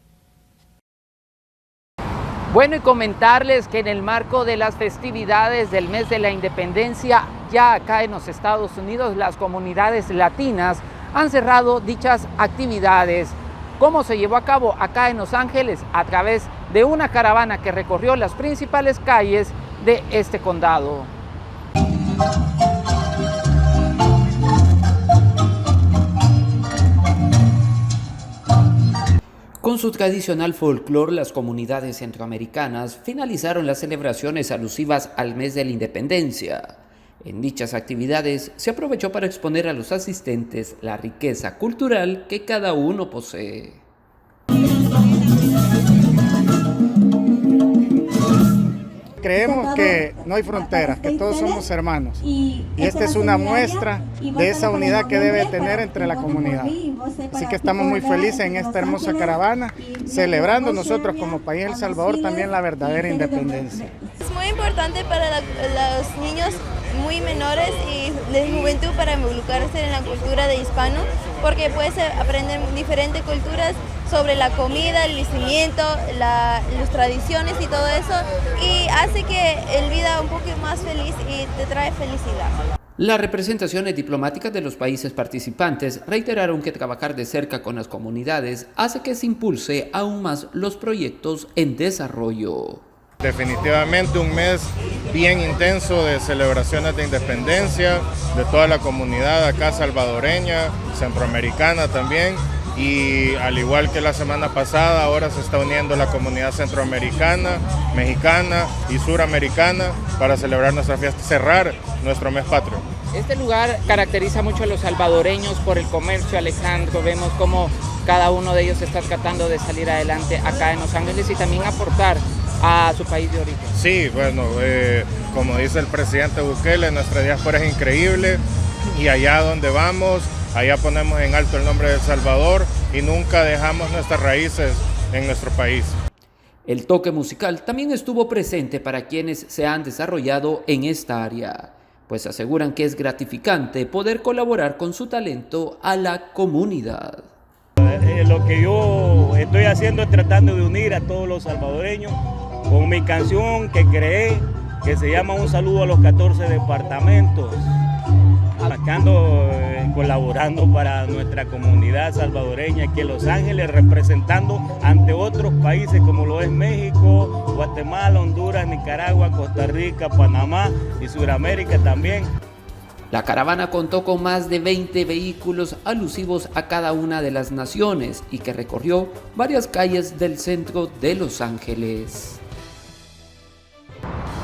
Bueno, y comentarles que en el marco de las festividades del mes de la independencia, ya acá en los Estados Unidos, las comunidades latinas han cerrado dichas actividades. ¿Cómo se llevó a cabo acá en Los Ángeles? A través de una caravana que recorrió las principales calles de este condado. Con con su tradicional folclore, las comunidades centroamericanas finalizaron las celebraciones alusivas al mes de la independencia. En dichas actividades se aprovechó para exponer a los asistentes la riqueza cultural que cada uno posee. Creemos que no hay fronteras, que todos somos hermanos. Y esta es una muestra de esa unidad que debe tener entre la comunidad. Así que estamos muy felices en esta hermosa caravana, celebrando nosotros como país El Salvador también la verdadera independencia. Es muy importante para los niños muy menores y de juventud para involucrarse en la cultura de hispano, porque pues aprenden diferentes culturas sobre la comida, el vestimiento, las tradiciones y todo eso, y hace que el vida un poco más feliz y te trae felicidad. Las representaciones diplomáticas de los países participantes reiteraron que trabajar de cerca con las comunidades hace que se impulse aún más los proyectos en desarrollo. Definitivamente un mes bien intenso de celebraciones de independencia de toda la comunidad acá salvadoreña, centroamericana también, y al igual que la semana pasada, ahora se está uniendo la comunidad centroamericana, mexicana y suramericana para celebrar nuestra fiesta, cerrar nuestro mes patrio. Este lugar caracteriza mucho a los salvadoreños por el comercio, Alejandro. Vemos cómo cada uno de ellos está tratando de salir adelante acá en Los Ángeles y también aportar a su país de origen. Sí, bueno, como dice el presidente Bukele, nuestra diáspora es increíble y allá donde vamos, allá ponemos en alto el nombre de El Salvador y nunca dejamos nuestras raíces en nuestro país. El toque musical también estuvo presente para quienes se han desarrollado en esta área, pues aseguran que es gratificante poder colaborar con su talento a la comunidad. Lo que yo estoy haciendo es tratando de unir a todos los salvadoreños con mi canción que creé, que se llama Un saludo a los 14 departamentos. Ando colaborando para nuestra comunidad salvadoreña aquí en Los Ángeles, representando ante otros países como lo es México, Guatemala, Honduras, Nicaragua, Costa Rica, Panamá y Sudamérica también. La caravana contó con más de 20 vehículos alusivos a cada una de las naciones y que recorrió varias calles del centro de Los Ángeles.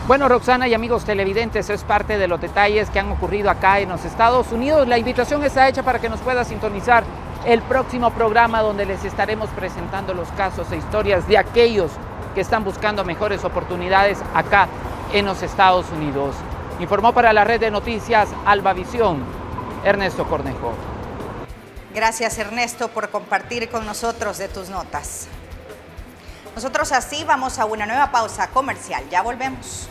Bueno, Roxana y amigos televidentes, es parte de los detalles que han ocurrido acá en los Estados Unidos. La invitación está hecha para que nos pueda sintonizar el próximo programa donde les estaremos presentando los casos e historias de aquellos que están buscando mejores oportunidades acá en los Estados Unidos. Informó para la red de noticias Albavisión, Ernesto Cornejo. Gracias, Ernesto, por compartir con nosotros de tus notas. Nosotros así vamos a una nueva pausa comercial. Ya volvemos.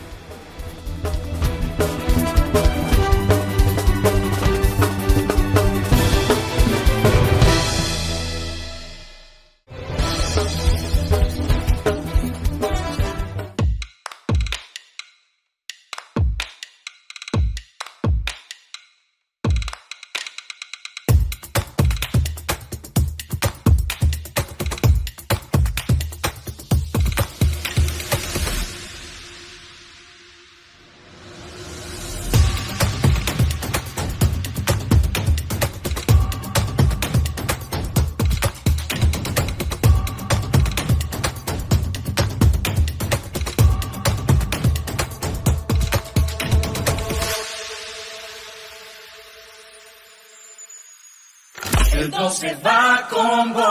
El 12 va con vos.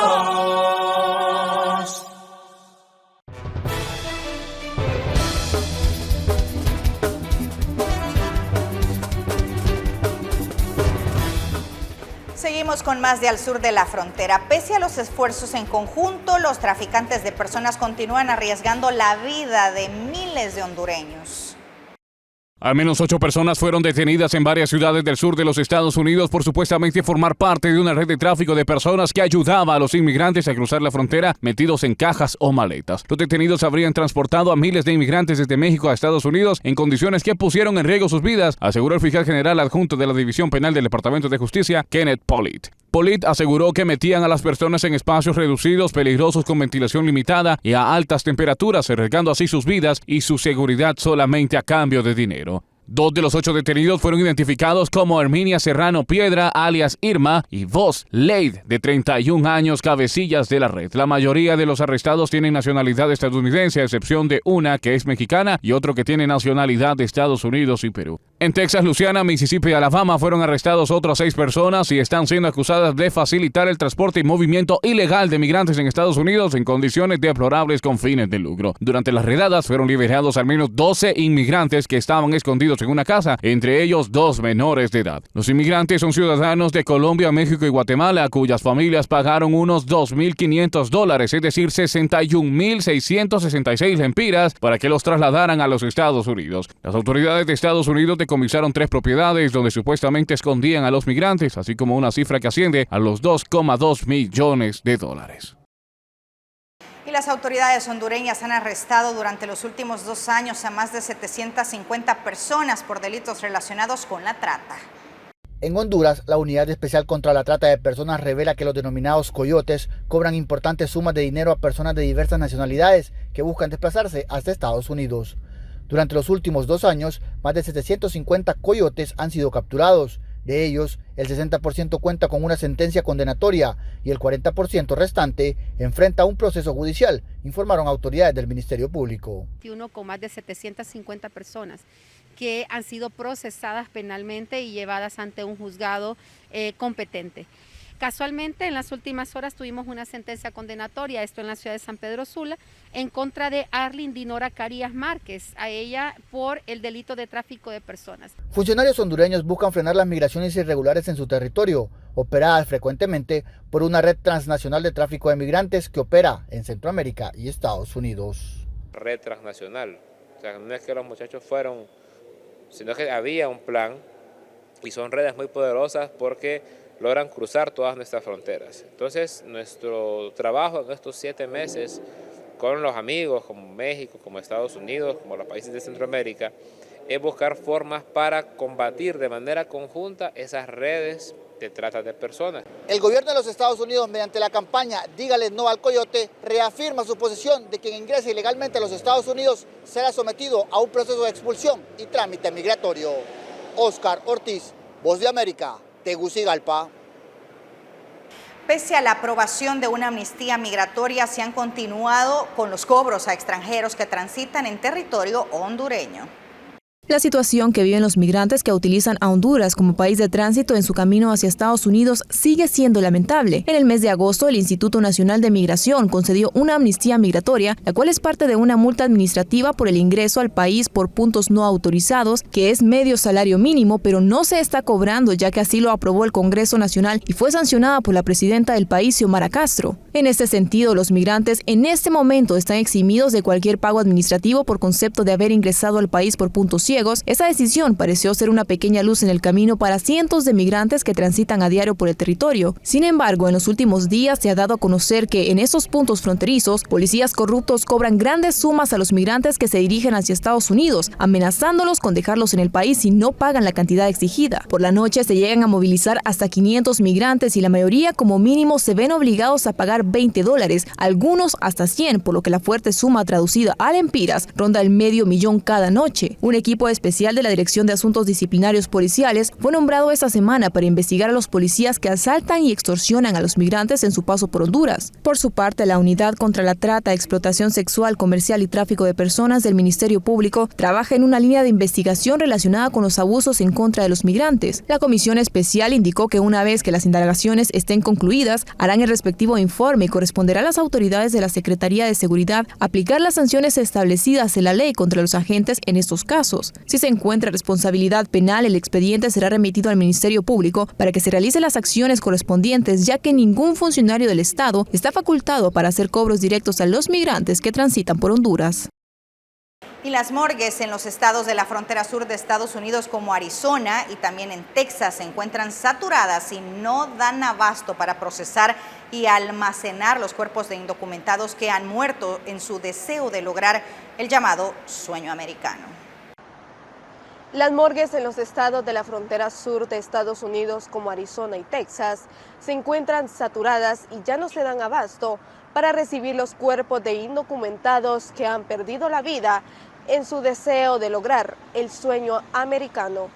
Seguimos con más de Al Sur de la Frontera. Pese a los esfuerzos en conjunto, los traficantes de personas continúan arriesgando la vida de miles de hondureños. Al menos 8 personas fueron detenidas en varias ciudades del sur de los Estados Unidos por supuestamente formar parte de una red de tráfico de personas que ayudaba a los inmigrantes a cruzar la frontera metidos en cajas o maletas. Los detenidos habrían transportado a miles de inmigrantes desde México a Estados Unidos en condiciones que pusieron en riesgo sus vidas, aseguró el fiscal general adjunto de la División Penal del Departamento de Justicia, Kenneth Pollitt. Pollitt aseguró que metían a las personas en espacios reducidos, peligrosos con ventilación limitada y a altas temperaturas, arriesgando así sus vidas y su seguridad solamente a cambio de dinero. 2 de los 8 detenidos fueron identificados como Herminia Serrano Piedra, alias Irma, y Vos Leid, de 31 años, cabecillas de la red. La mayoría de los arrestados tienen nacionalidad estadounidense, a excepción de una que es mexicana y otro que tiene nacionalidad de Estados Unidos y Perú. En Texas, Luisiana, Mississippi y Alabama fueron arrestados otras 6 personas y están siendo acusadas de facilitar el transporte y movimiento ilegal de migrantes en Estados Unidos en condiciones deplorables con fines de lucro. Durante las redadas fueron liberados al menos 12 inmigrantes que estaban escondidos en una casa, entre ellos 2 menores de edad. Los inmigrantes son ciudadanos de Colombia, México y Guatemala, cuyas familias pagaron unos $2.500, es decir, 61.666 lempiras, para que los trasladaran a los Estados Unidos. Las autoridades de Estados Unidos decomisaron 3 propiedades donde supuestamente escondían a los migrantes, así como una cifra que asciende a los $2,2 millones. Y las autoridades hondureñas han arrestado durante los últimos 2 años a más de 750 personas por delitos relacionados con la trata. En Honduras, la Unidad Especial contra la Trata de Personas revela que los denominados coyotes cobran importantes sumas de dinero a personas de diversas nacionalidades que buscan desplazarse hasta Estados Unidos. Durante los últimos 2 años, más de 750 coyotes han sido capturados. De ellos, el 60% cuenta con una sentencia condenatoria y el 40% restante enfrenta un proceso judicial, informaron autoridades del Ministerio Público. Con más de 750 personas que han sido procesadas penalmente y llevadas ante un juzgado competente. Casualmente, en las últimas horas tuvimos una sentencia condenatoria, esto en la ciudad de San Pedro Sula, en contra de Arlyn Dinora Carías Márquez, a ella por el delito de tráfico de personas. Funcionarios hondureños buscan frenar las migraciones irregulares en su territorio, operadas frecuentemente por una red transnacional de tráfico de migrantes que opera en Centroamérica y Estados Unidos. Red transnacional, o sea, no es que los muchachos fueron, sino que había un plan y son redes muy poderosas porque logran cruzar todas nuestras fronteras. Entonces, nuestro trabajo en estos 7 meses con los amigos como México, como Estados Unidos, como los países de Centroamérica, es buscar formas para combatir de manera conjunta esas redes de trata de personas. El gobierno de los Estados Unidos, mediante la campaña Dígale No al Coyote, reafirma su posición de que quien ingrese ilegalmente a los Estados Unidos será sometido a un proceso de expulsión y trámite migratorio. Oscar Ortiz, Voz de América, Tegucigalpa. Pese a la aprobación de una amnistía migratoria, se han continuado con los cobros a extranjeros que transitan en territorio hondureño. La situación que viven los migrantes que utilizan a Honduras como país de tránsito en su camino hacia Estados Unidos sigue siendo lamentable. En el mes de agosto, el Instituto Nacional de Migración concedió una amnistía migratoria, la cual es parte de una multa administrativa por el ingreso al país por puntos no autorizados, que es medio salario mínimo, pero no se está cobrando ya que así lo aprobó el Congreso Nacional y fue sancionada por la presidenta del país, Xiomara Castro. En este sentido, los migrantes en este momento están eximidos de cualquier pago administrativo por concepto de haber ingresado al país por puntos ciegos. Esa decisión pareció ser una pequeña luz en el camino para cientos de migrantes que transitan a diario por el territorio. Sin embargo, en los últimos días se ha dado a conocer que en esos puntos fronterizos, policías corruptos cobran grandes sumas a los migrantes que se dirigen hacia Estados Unidos, amenazándolos con dejarlos en el país si no pagan la cantidad exigida. Por la noche se llegan a movilizar hasta 500 migrantes y la mayoría como mínimo se ven obligados a pagar $20, algunos hasta 100, por lo que la fuerte suma traducida a lempiras ronda el $500,000 cada noche. Un equipo especial de la Dirección de Asuntos Disciplinarios Policiales fue nombrado esta semana para investigar a los policías que asaltan y extorsionan a los migrantes en su paso por Honduras. Por su parte, la Unidad contra la Trata, Explotación Sexual, Comercial y Tráfico de Personas del Ministerio Público trabaja en una línea de investigación relacionada con los abusos en contra de los migrantes. La Comisión Especial indicó que una vez que las indagaciones estén concluidas, harán el respectivo informe y corresponderá a las autoridades de la Secretaría de Seguridad aplicar las sanciones establecidas en la ley contra los agentes en estos casos. Si se encuentra responsabilidad penal, el expediente será remitido al Ministerio Público para que se realicen las acciones correspondientes, ya que ningún funcionario del Estado está facultado para hacer cobros directos a los migrantes que transitan por Honduras. Y las morgues en los estados de la frontera sur de Estados Unidos como Arizona y también en Texas se encuentran saturadas y no dan abasto para procesar y almacenar los cuerpos de indocumentados que han muerto en su deseo de lograr el llamado sueño americano. Las morgues en los estados de la frontera sur de Estados Unidos como Arizona y Texas se encuentran saturadas y ya no se dan abasto para recibir los cuerpos de indocumentados que han perdido la vida en su deseo de lograr el sueño americano.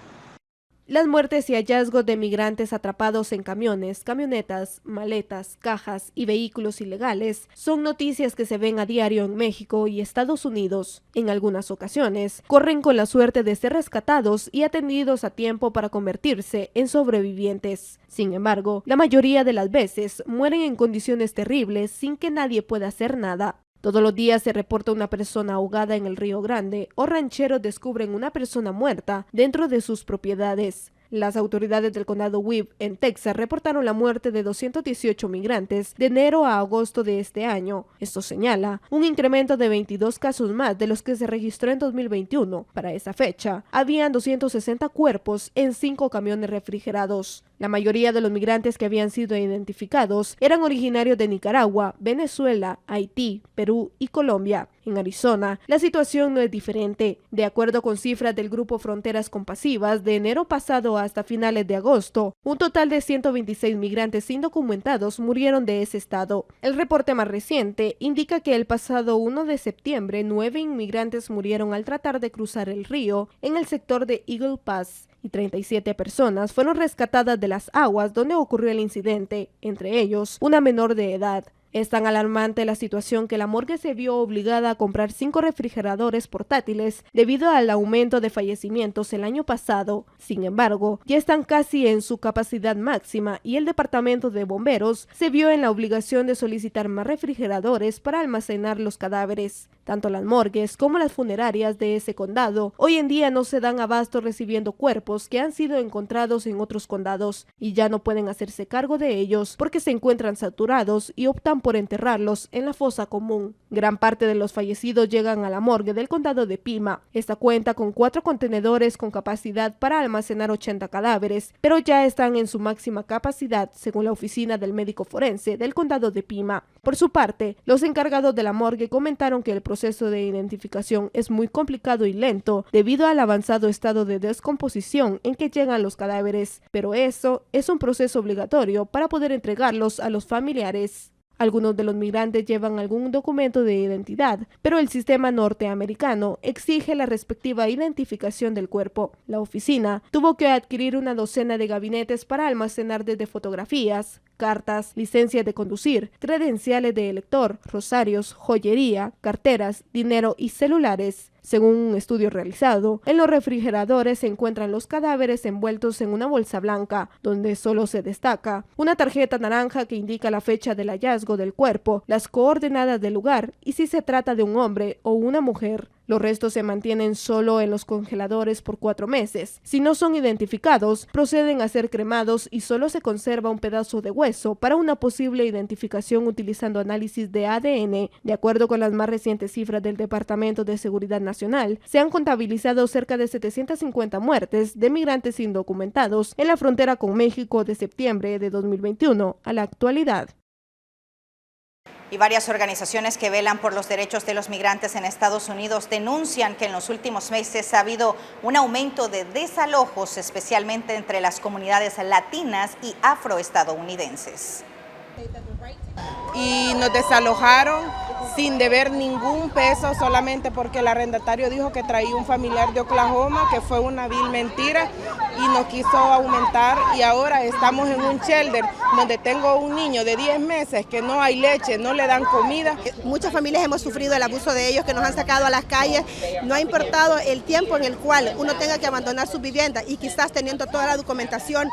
Las muertes y hallazgos de migrantes atrapados en camiones, camionetas, maletas, cajas y vehículos ilegales son noticias que se ven a diario en México y Estados Unidos. En algunas ocasiones, corren con la suerte de ser rescatados y atendidos a tiempo para convertirse en sobrevivientes. Sin embargo, la mayoría de las veces mueren en condiciones terribles sin que nadie pueda hacer nada. Todos los días se reporta una persona ahogada en el Río Grande o rancheros descubren una persona muerta dentro de sus propiedades. Las autoridades del condado Webb, en Texas, reportaron la muerte de 218 migrantes de enero a agosto de este año. Esto señala un incremento de 22 casos más de los que se registró en 2021. Para esa fecha, habían 260 cuerpos en 5 camiones refrigerados. La mayoría de los migrantes que habían sido identificados eran originarios de Nicaragua, Venezuela, Haití, Perú y Colombia. En Arizona, la situación no es diferente. De acuerdo con cifras del grupo Fronteras Compasivas, de enero pasado hasta finales de agosto, un total de 126 migrantes indocumentados murieron de ese estado. El reporte más reciente indica que el pasado 1 de septiembre, 9 inmigrantes murieron al tratar de cruzar el río en el sector de Eagle Pass y 37 personas fueron rescatadas de las aguas donde ocurrió el incidente, entre ellos una menor de edad. Es tan alarmante la situación que la morgue se vio obligada a comprar 5 refrigeradores portátiles debido al aumento de fallecimientos el año pasado. Sin embargo, ya están casi en su capacidad máxima y el departamento de bomberos se vio en la obligación de solicitar más refrigeradores para almacenar los cadáveres. Tanto las morgues como las funerarias de ese condado hoy en día no se dan abasto recibiendo cuerpos que han sido encontrados en otros condados y ya no pueden hacerse cargo de ellos porque se encuentran saturados y optan por enterrarlos en la fosa común. Gran parte de los fallecidos llegan a la morgue del condado de Pima. Esta cuenta con 4 contenedores con capacidad para almacenar 80 cadáveres, pero ya están en su máxima capacidad, según la oficina del médico forense del condado de Pima. Por su parte, los encargados de la morgue comentaron que el proceso de identificación es muy complicado y lento debido al avanzado estado de descomposición en que llegan los cadáveres, pero eso es un proceso obligatorio para poder entregarlos a los familiares. Algunos de los migrantes llevan algún documento de identidad, pero el sistema norteamericano exige la respectiva identificación del cuerpo. La oficina tuvo que adquirir una docena de gabinetes para almacenar desde fotografías, cartas, licencias de conducir, credenciales de elector, rosarios, joyería, carteras, dinero y celulares. Según un estudio realizado, en los refrigeradores se encuentran los cadáveres envueltos en una bolsa blanca, donde solo se destaca una tarjeta naranja que indica la fecha del hallazgo del cuerpo, las coordenadas del lugar y si se trata de un hombre o una mujer. Los restos se mantienen solo en los congeladores por 4 meses. Si no son identificados, proceden a ser cremados y solo se conserva un pedazo de hueso para una posible identificación utilizando análisis de ADN. De acuerdo con las más recientes cifras del Departamento de Seguridad Nacional, se han contabilizado cerca de 750 muertes de migrantes indocumentados en la frontera con México de septiembre de 2021 a la actualidad. Y varias organizaciones que velan por los derechos de los migrantes en Estados Unidos denuncian que en los últimos meses ha habido un aumento de desalojos, especialmente entre las comunidades latinas y afroestadounidenses. Y nos desalojaron sin deber ningún peso, solamente porque el arrendatario dijo que traía un familiar de Oklahoma, que fue una vil mentira, y nos quiso aumentar, y ahora estamos en un shelter donde tengo un niño de 10 meses que no hay leche, no le dan comida. Muchas familias hemos sufrido el abuso de ellos, que nos han sacado a las calles. No ha importado el tiempo en el cual uno tenga que abandonar su vivienda, y quizás teniendo toda la documentación,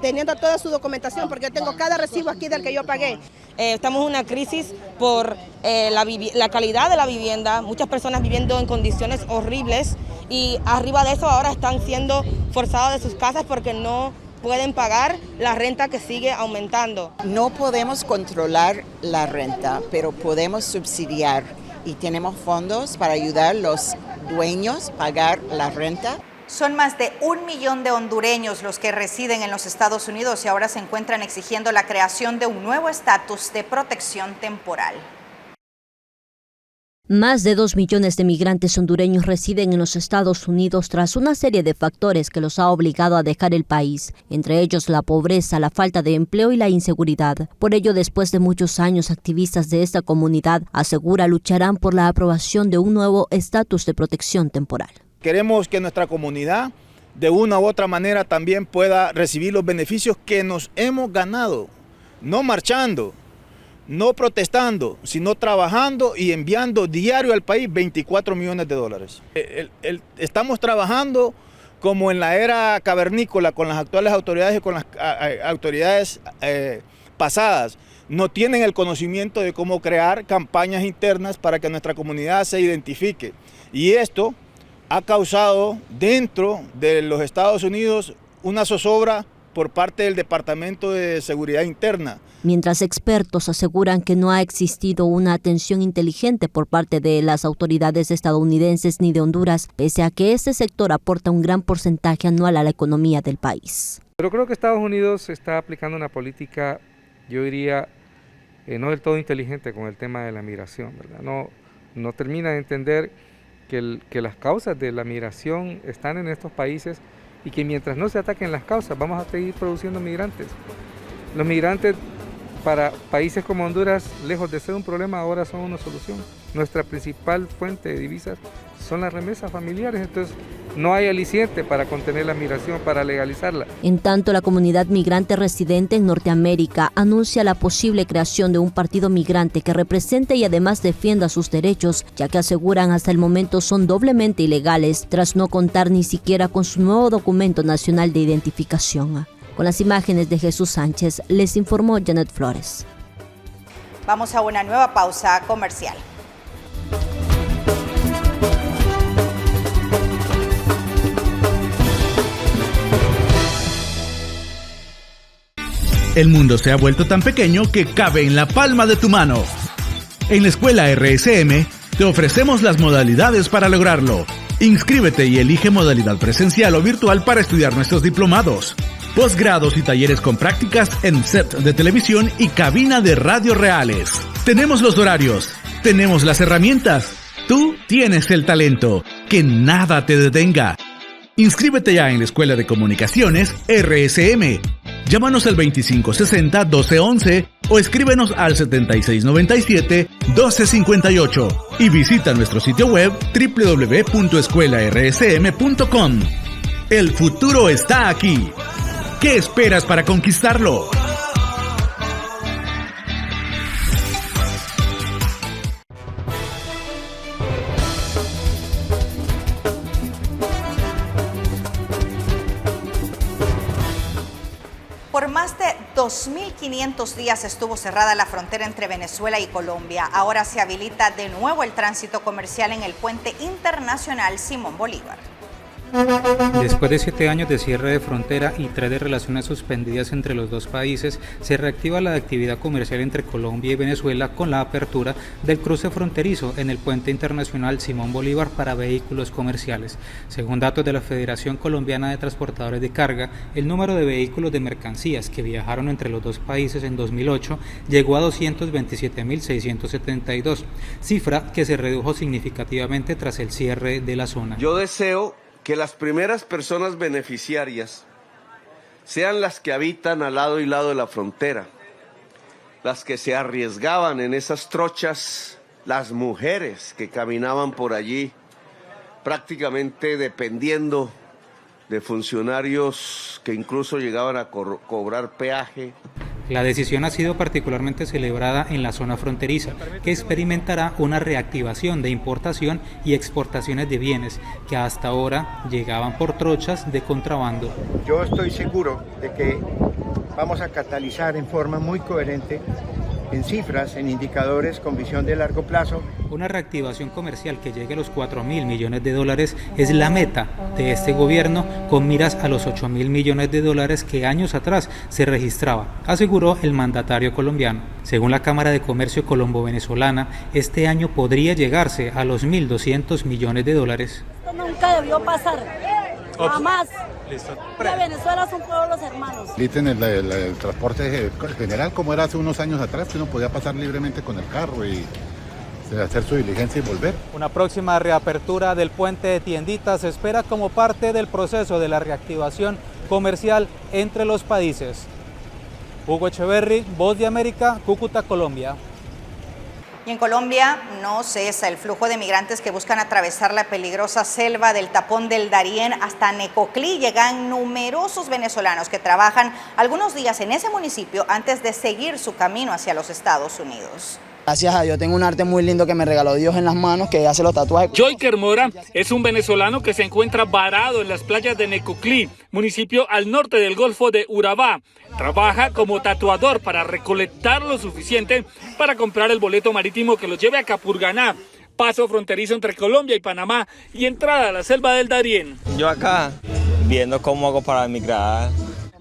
teniendo toda su documentación, porque yo tengo cada recibo aquí del que yo pagué. Estamos en una crisis por la calidad de la vivienda, muchas personas viviendo en condiciones horribles, y arriba de eso ahora están siendo forzados de sus casas porque no pueden pagar la renta que sigue aumentando. No podemos controlar la renta, pero podemos subsidiar, y tenemos fondos para ayudar a los dueños a pagar la renta. Son más de 1 millón de hondureños los que residen en los Estados Unidos y ahora se encuentran exigiendo la creación de un nuevo estatus de protección temporal. Más de 2 millones de migrantes hondureños residen en los Estados Unidos tras una serie de factores que los ha obligado a dejar el país, entre ellos la pobreza, la falta de empleo y la inseguridad. Por ello, después de muchos años, activistas de esta comunidad asegura lucharán por la aprobación de un nuevo estatus de protección temporal. Queremos que nuestra comunidad de una u otra manera también pueda recibir los beneficios que nos hemos ganado, no marchando, no protestando, sino trabajando y enviando diario al país 24 millones de dólares. Estamos trabajando como en la era cavernícola con las actuales autoridades y con las autoridades pasadas. No tienen el conocimiento de cómo crear campañas internas para que nuestra comunidad se identifique. Y esto ha causado dentro de los Estados Unidos una zozobra por parte del Departamento de Seguridad Interna. Mientras expertos aseguran que no ha existido una atención inteligente por parte de las autoridades estadounidenses ni de Honduras, pese a que este sector aporta un gran porcentaje anual a la economía del país. Pero creo que Estados Unidos está aplicando una política, yo diría, no del todo inteligente con el tema de la migración, ¿verdad? No termina de entender que las causas de la migración están en estos países y que mientras no se ataquen las causas vamos a seguir produciendo migrantes. Los migrantes para países como Honduras, lejos de ser un problema, ahora son una solución. Nuestra principal fuente de divisas son las remesas familiares, entonces no hay aliciente para contener la migración, para legalizarla. En tanto, la comunidad migrante residente en Norteamérica anuncia la posible creación de un partido migrante que represente y además defienda sus derechos, ya que aseguran hasta el momento son doblemente ilegales, tras no contar ni siquiera con su nuevo documento nacional de identificación. Con las imágenes de Jesús Sánchez, les informó Janet Flores. Vamos a una nueva pausa comercial. El mundo se ha vuelto tan pequeño que cabe en la palma de tu mano. En la escuela RSM te ofrecemos las modalidades para lograrlo. Inscríbete y elige modalidad presencial o virtual para estudiar nuestros diplomados, posgrados y talleres con prácticas en set de televisión y cabina de radio reales. Tenemos los horarios, tenemos las herramientas. Tú tienes el talento. Que nada te detenga. Inscríbete ya en la Escuela de Comunicaciones RSM. Llámanos al 2560-1211 o escríbenos al 7697-1258 y visita nuestro sitio web www.escuelarsm.com. El futuro está aquí. ¿Qué esperas para conquistarlo? Por más de 2.500 días estuvo cerrada la frontera entre Venezuela y Colombia. Ahora se habilita de nuevo el tránsito comercial en el puente internacional Simón Bolívar. Después de 7 años de cierre de frontera y 3 de relaciones suspendidas entre los dos países, se reactiva la actividad comercial entre Colombia y Venezuela con la apertura del cruce fronterizo en el puente internacional Simón Bolívar para vehículos comerciales. Según datos de la Federación Colombiana de Transportadores de Carga, el número de vehículos de mercancías que viajaron entre los dos países en 2008 llegó a 227.672, cifra que se redujo significativamente tras el cierre de la zona. Yo deseo que las primeras personas beneficiarias sean las que habitan al lado y lado de la frontera, las que se arriesgaban en esas trochas, las mujeres que caminaban por allí, prácticamente dependiendo de funcionarios que incluso llegaban a cobrar peaje. La decisión ha sido particularmente celebrada en la zona fronteriza, que experimentará una reactivación de importación y exportaciones de bienes que hasta ahora llegaban por trochas de contrabando. Yo estoy seguro de que vamos a catalizar en forma muy coherente, en cifras, en indicadores con visión de largo plazo. Una reactivación comercial que llegue a los 4.000 millones de dólares es la meta de este gobierno, con miras a los 8.000 millones de dólares que años atrás se registraba, aseguró el mandatario colombiano. Según la Cámara de Comercio Colombo-Venezolana, este año podría llegarse a los 1.200 millones de dólares. Esto nunca debió pasar, jamás. Ya Venezuela son pueblos hermanos. El transporte general como era hace unos años atrás, que uno podía pasar libremente con el carro y hacer su diligencia y volver. Una próxima reapertura del puente de Tiendita se espera como parte del proceso de la reactivación comercial entre los países. Hugo Echeverry, Voz de América, Cúcuta, Colombia. Y en Colombia no cesa el flujo de migrantes que buscan atravesar la peligrosa selva del Tapón del Darién hasta Necoclí. Llegan numerosos venezolanos que trabajan algunos días en ese municipio antes de seguir su camino hacia los Estados Unidos. Gracias a Dios, tengo un arte muy lindo que me regaló Dios en las manos, que hace los tatuajes. Joyker Mora es un venezolano que se encuentra varado en las playas de Necoclí, municipio al norte del Golfo de Urabá. Trabaja como tatuador para recolectar lo suficiente para comprar el boleto marítimo que lo lleve a Capurganá, paso fronterizo entre Colombia y Panamá y entrada a la selva del Darién. Yo acá, viendo cómo hago para migrar.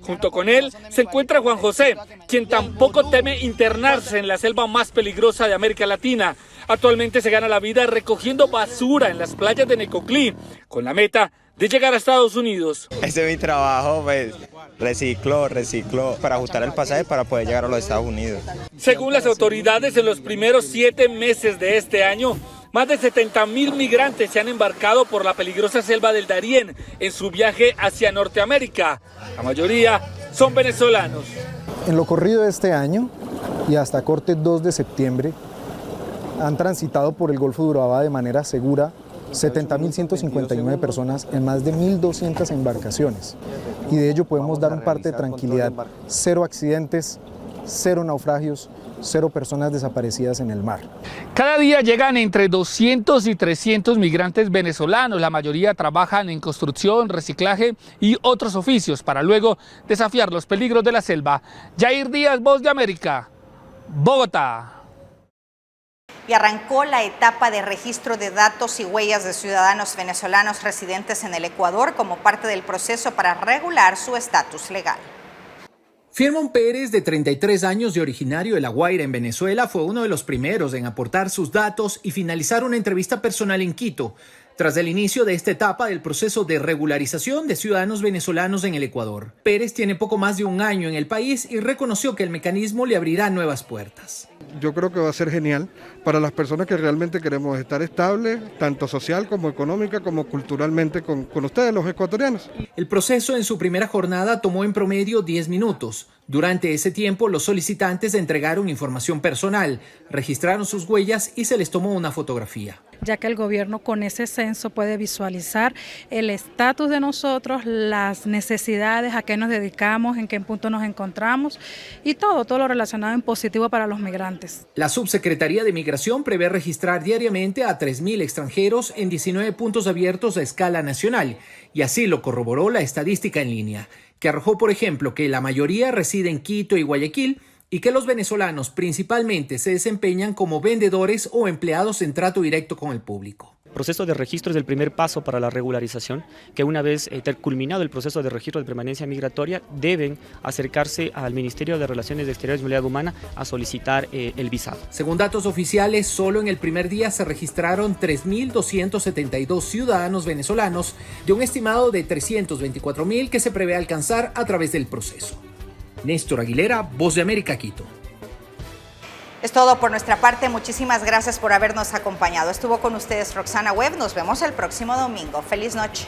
Junto con él se encuentra Juan José, quien tampoco teme internarse en la selva más peligrosa de América Latina. Actualmente se gana la vida recogiendo basura en las playas de Necoclí, con la meta de llegar a Estados Unidos. Ese es mi trabajo, pues reciclo para ajustar el pasaje para poder llegar a los Estados Unidos. Según las autoridades, en los primeros 7 meses de este año, más de 70.000 migrantes se han embarcado por la peligrosa selva del Darién en su viaje hacia Norteamérica. La mayoría son venezolanos. En lo corrido de este año y hasta corte 2 de septiembre han transitado por el Golfo de Urabá de manera segura 70.159 personas en más de 1.200 embarcaciones. Y de ello podemos dar un parte de tranquilidad. 0 accidentes, 0 naufragios, 0 personas desaparecidas en el mar. Cada día llegan entre 200 y 300 migrantes venezolanos. La mayoría trabajan en construcción, reciclaje y otros oficios para luego desafiar los peligros de la selva. Jair Díaz, Voz de América, Bogotá. Y arrancó la etapa de registro de datos y huellas de ciudadanos venezolanos residentes en el Ecuador como parte del proceso para regular su estatus legal. Firmón Pérez, de 33 años y originario de La Guaira, en Venezuela, fue uno de los primeros en aportar sus datos y finalizar una entrevista personal en Quito, tras el inicio de esta etapa del proceso de regularización de ciudadanos venezolanos en el Ecuador. Pérez tiene poco más de un año en el país y reconoció que el mecanismo le abrirá nuevas puertas. Yo creo que va a ser genial para las personas que realmente queremos estar estables, tanto social como económica, como culturalmente con ustedes, los ecuatorianos. El proceso en su primera jornada tomó en promedio 10 minutos. Durante ese tiempo, los solicitantes entregaron información personal, registraron sus huellas y se les tomó una fotografía. Ya que el gobierno con ese censo puede visualizar el estatus de nosotros, las necesidades, a qué nos dedicamos, en qué punto nos encontramos y todo lo relacionado en positivo para los migrantes. La Subsecretaría de Migración prevé registrar diariamente a 3.000 extranjeros en 19 puntos abiertos a escala nacional, y así lo corroboró la estadística en línea, que arrojó, por ejemplo, que la mayoría reside en Quito y Guayaquil y que los venezolanos principalmente se desempeñan como vendedores o empleados en trato directo con el público. El proceso de registro es el primer paso para la regularización, que una vez culminado el proceso de registro de permanencia migratoria, deben acercarse al Ministerio de Relaciones Exteriores y Movilidad Humana a solicitar el visado. Según datos oficiales, solo en el primer día se registraron 3.272 ciudadanos venezolanos de un estimado de 324.000 que se prevé alcanzar a través del proceso. Néstor Aguilera, Voz de América, Quito. Es todo por nuestra parte. Muchísimas gracias por habernos acompañado. Estuvo con ustedes Roxana Webb. Nos vemos el próximo domingo. Feliz noche.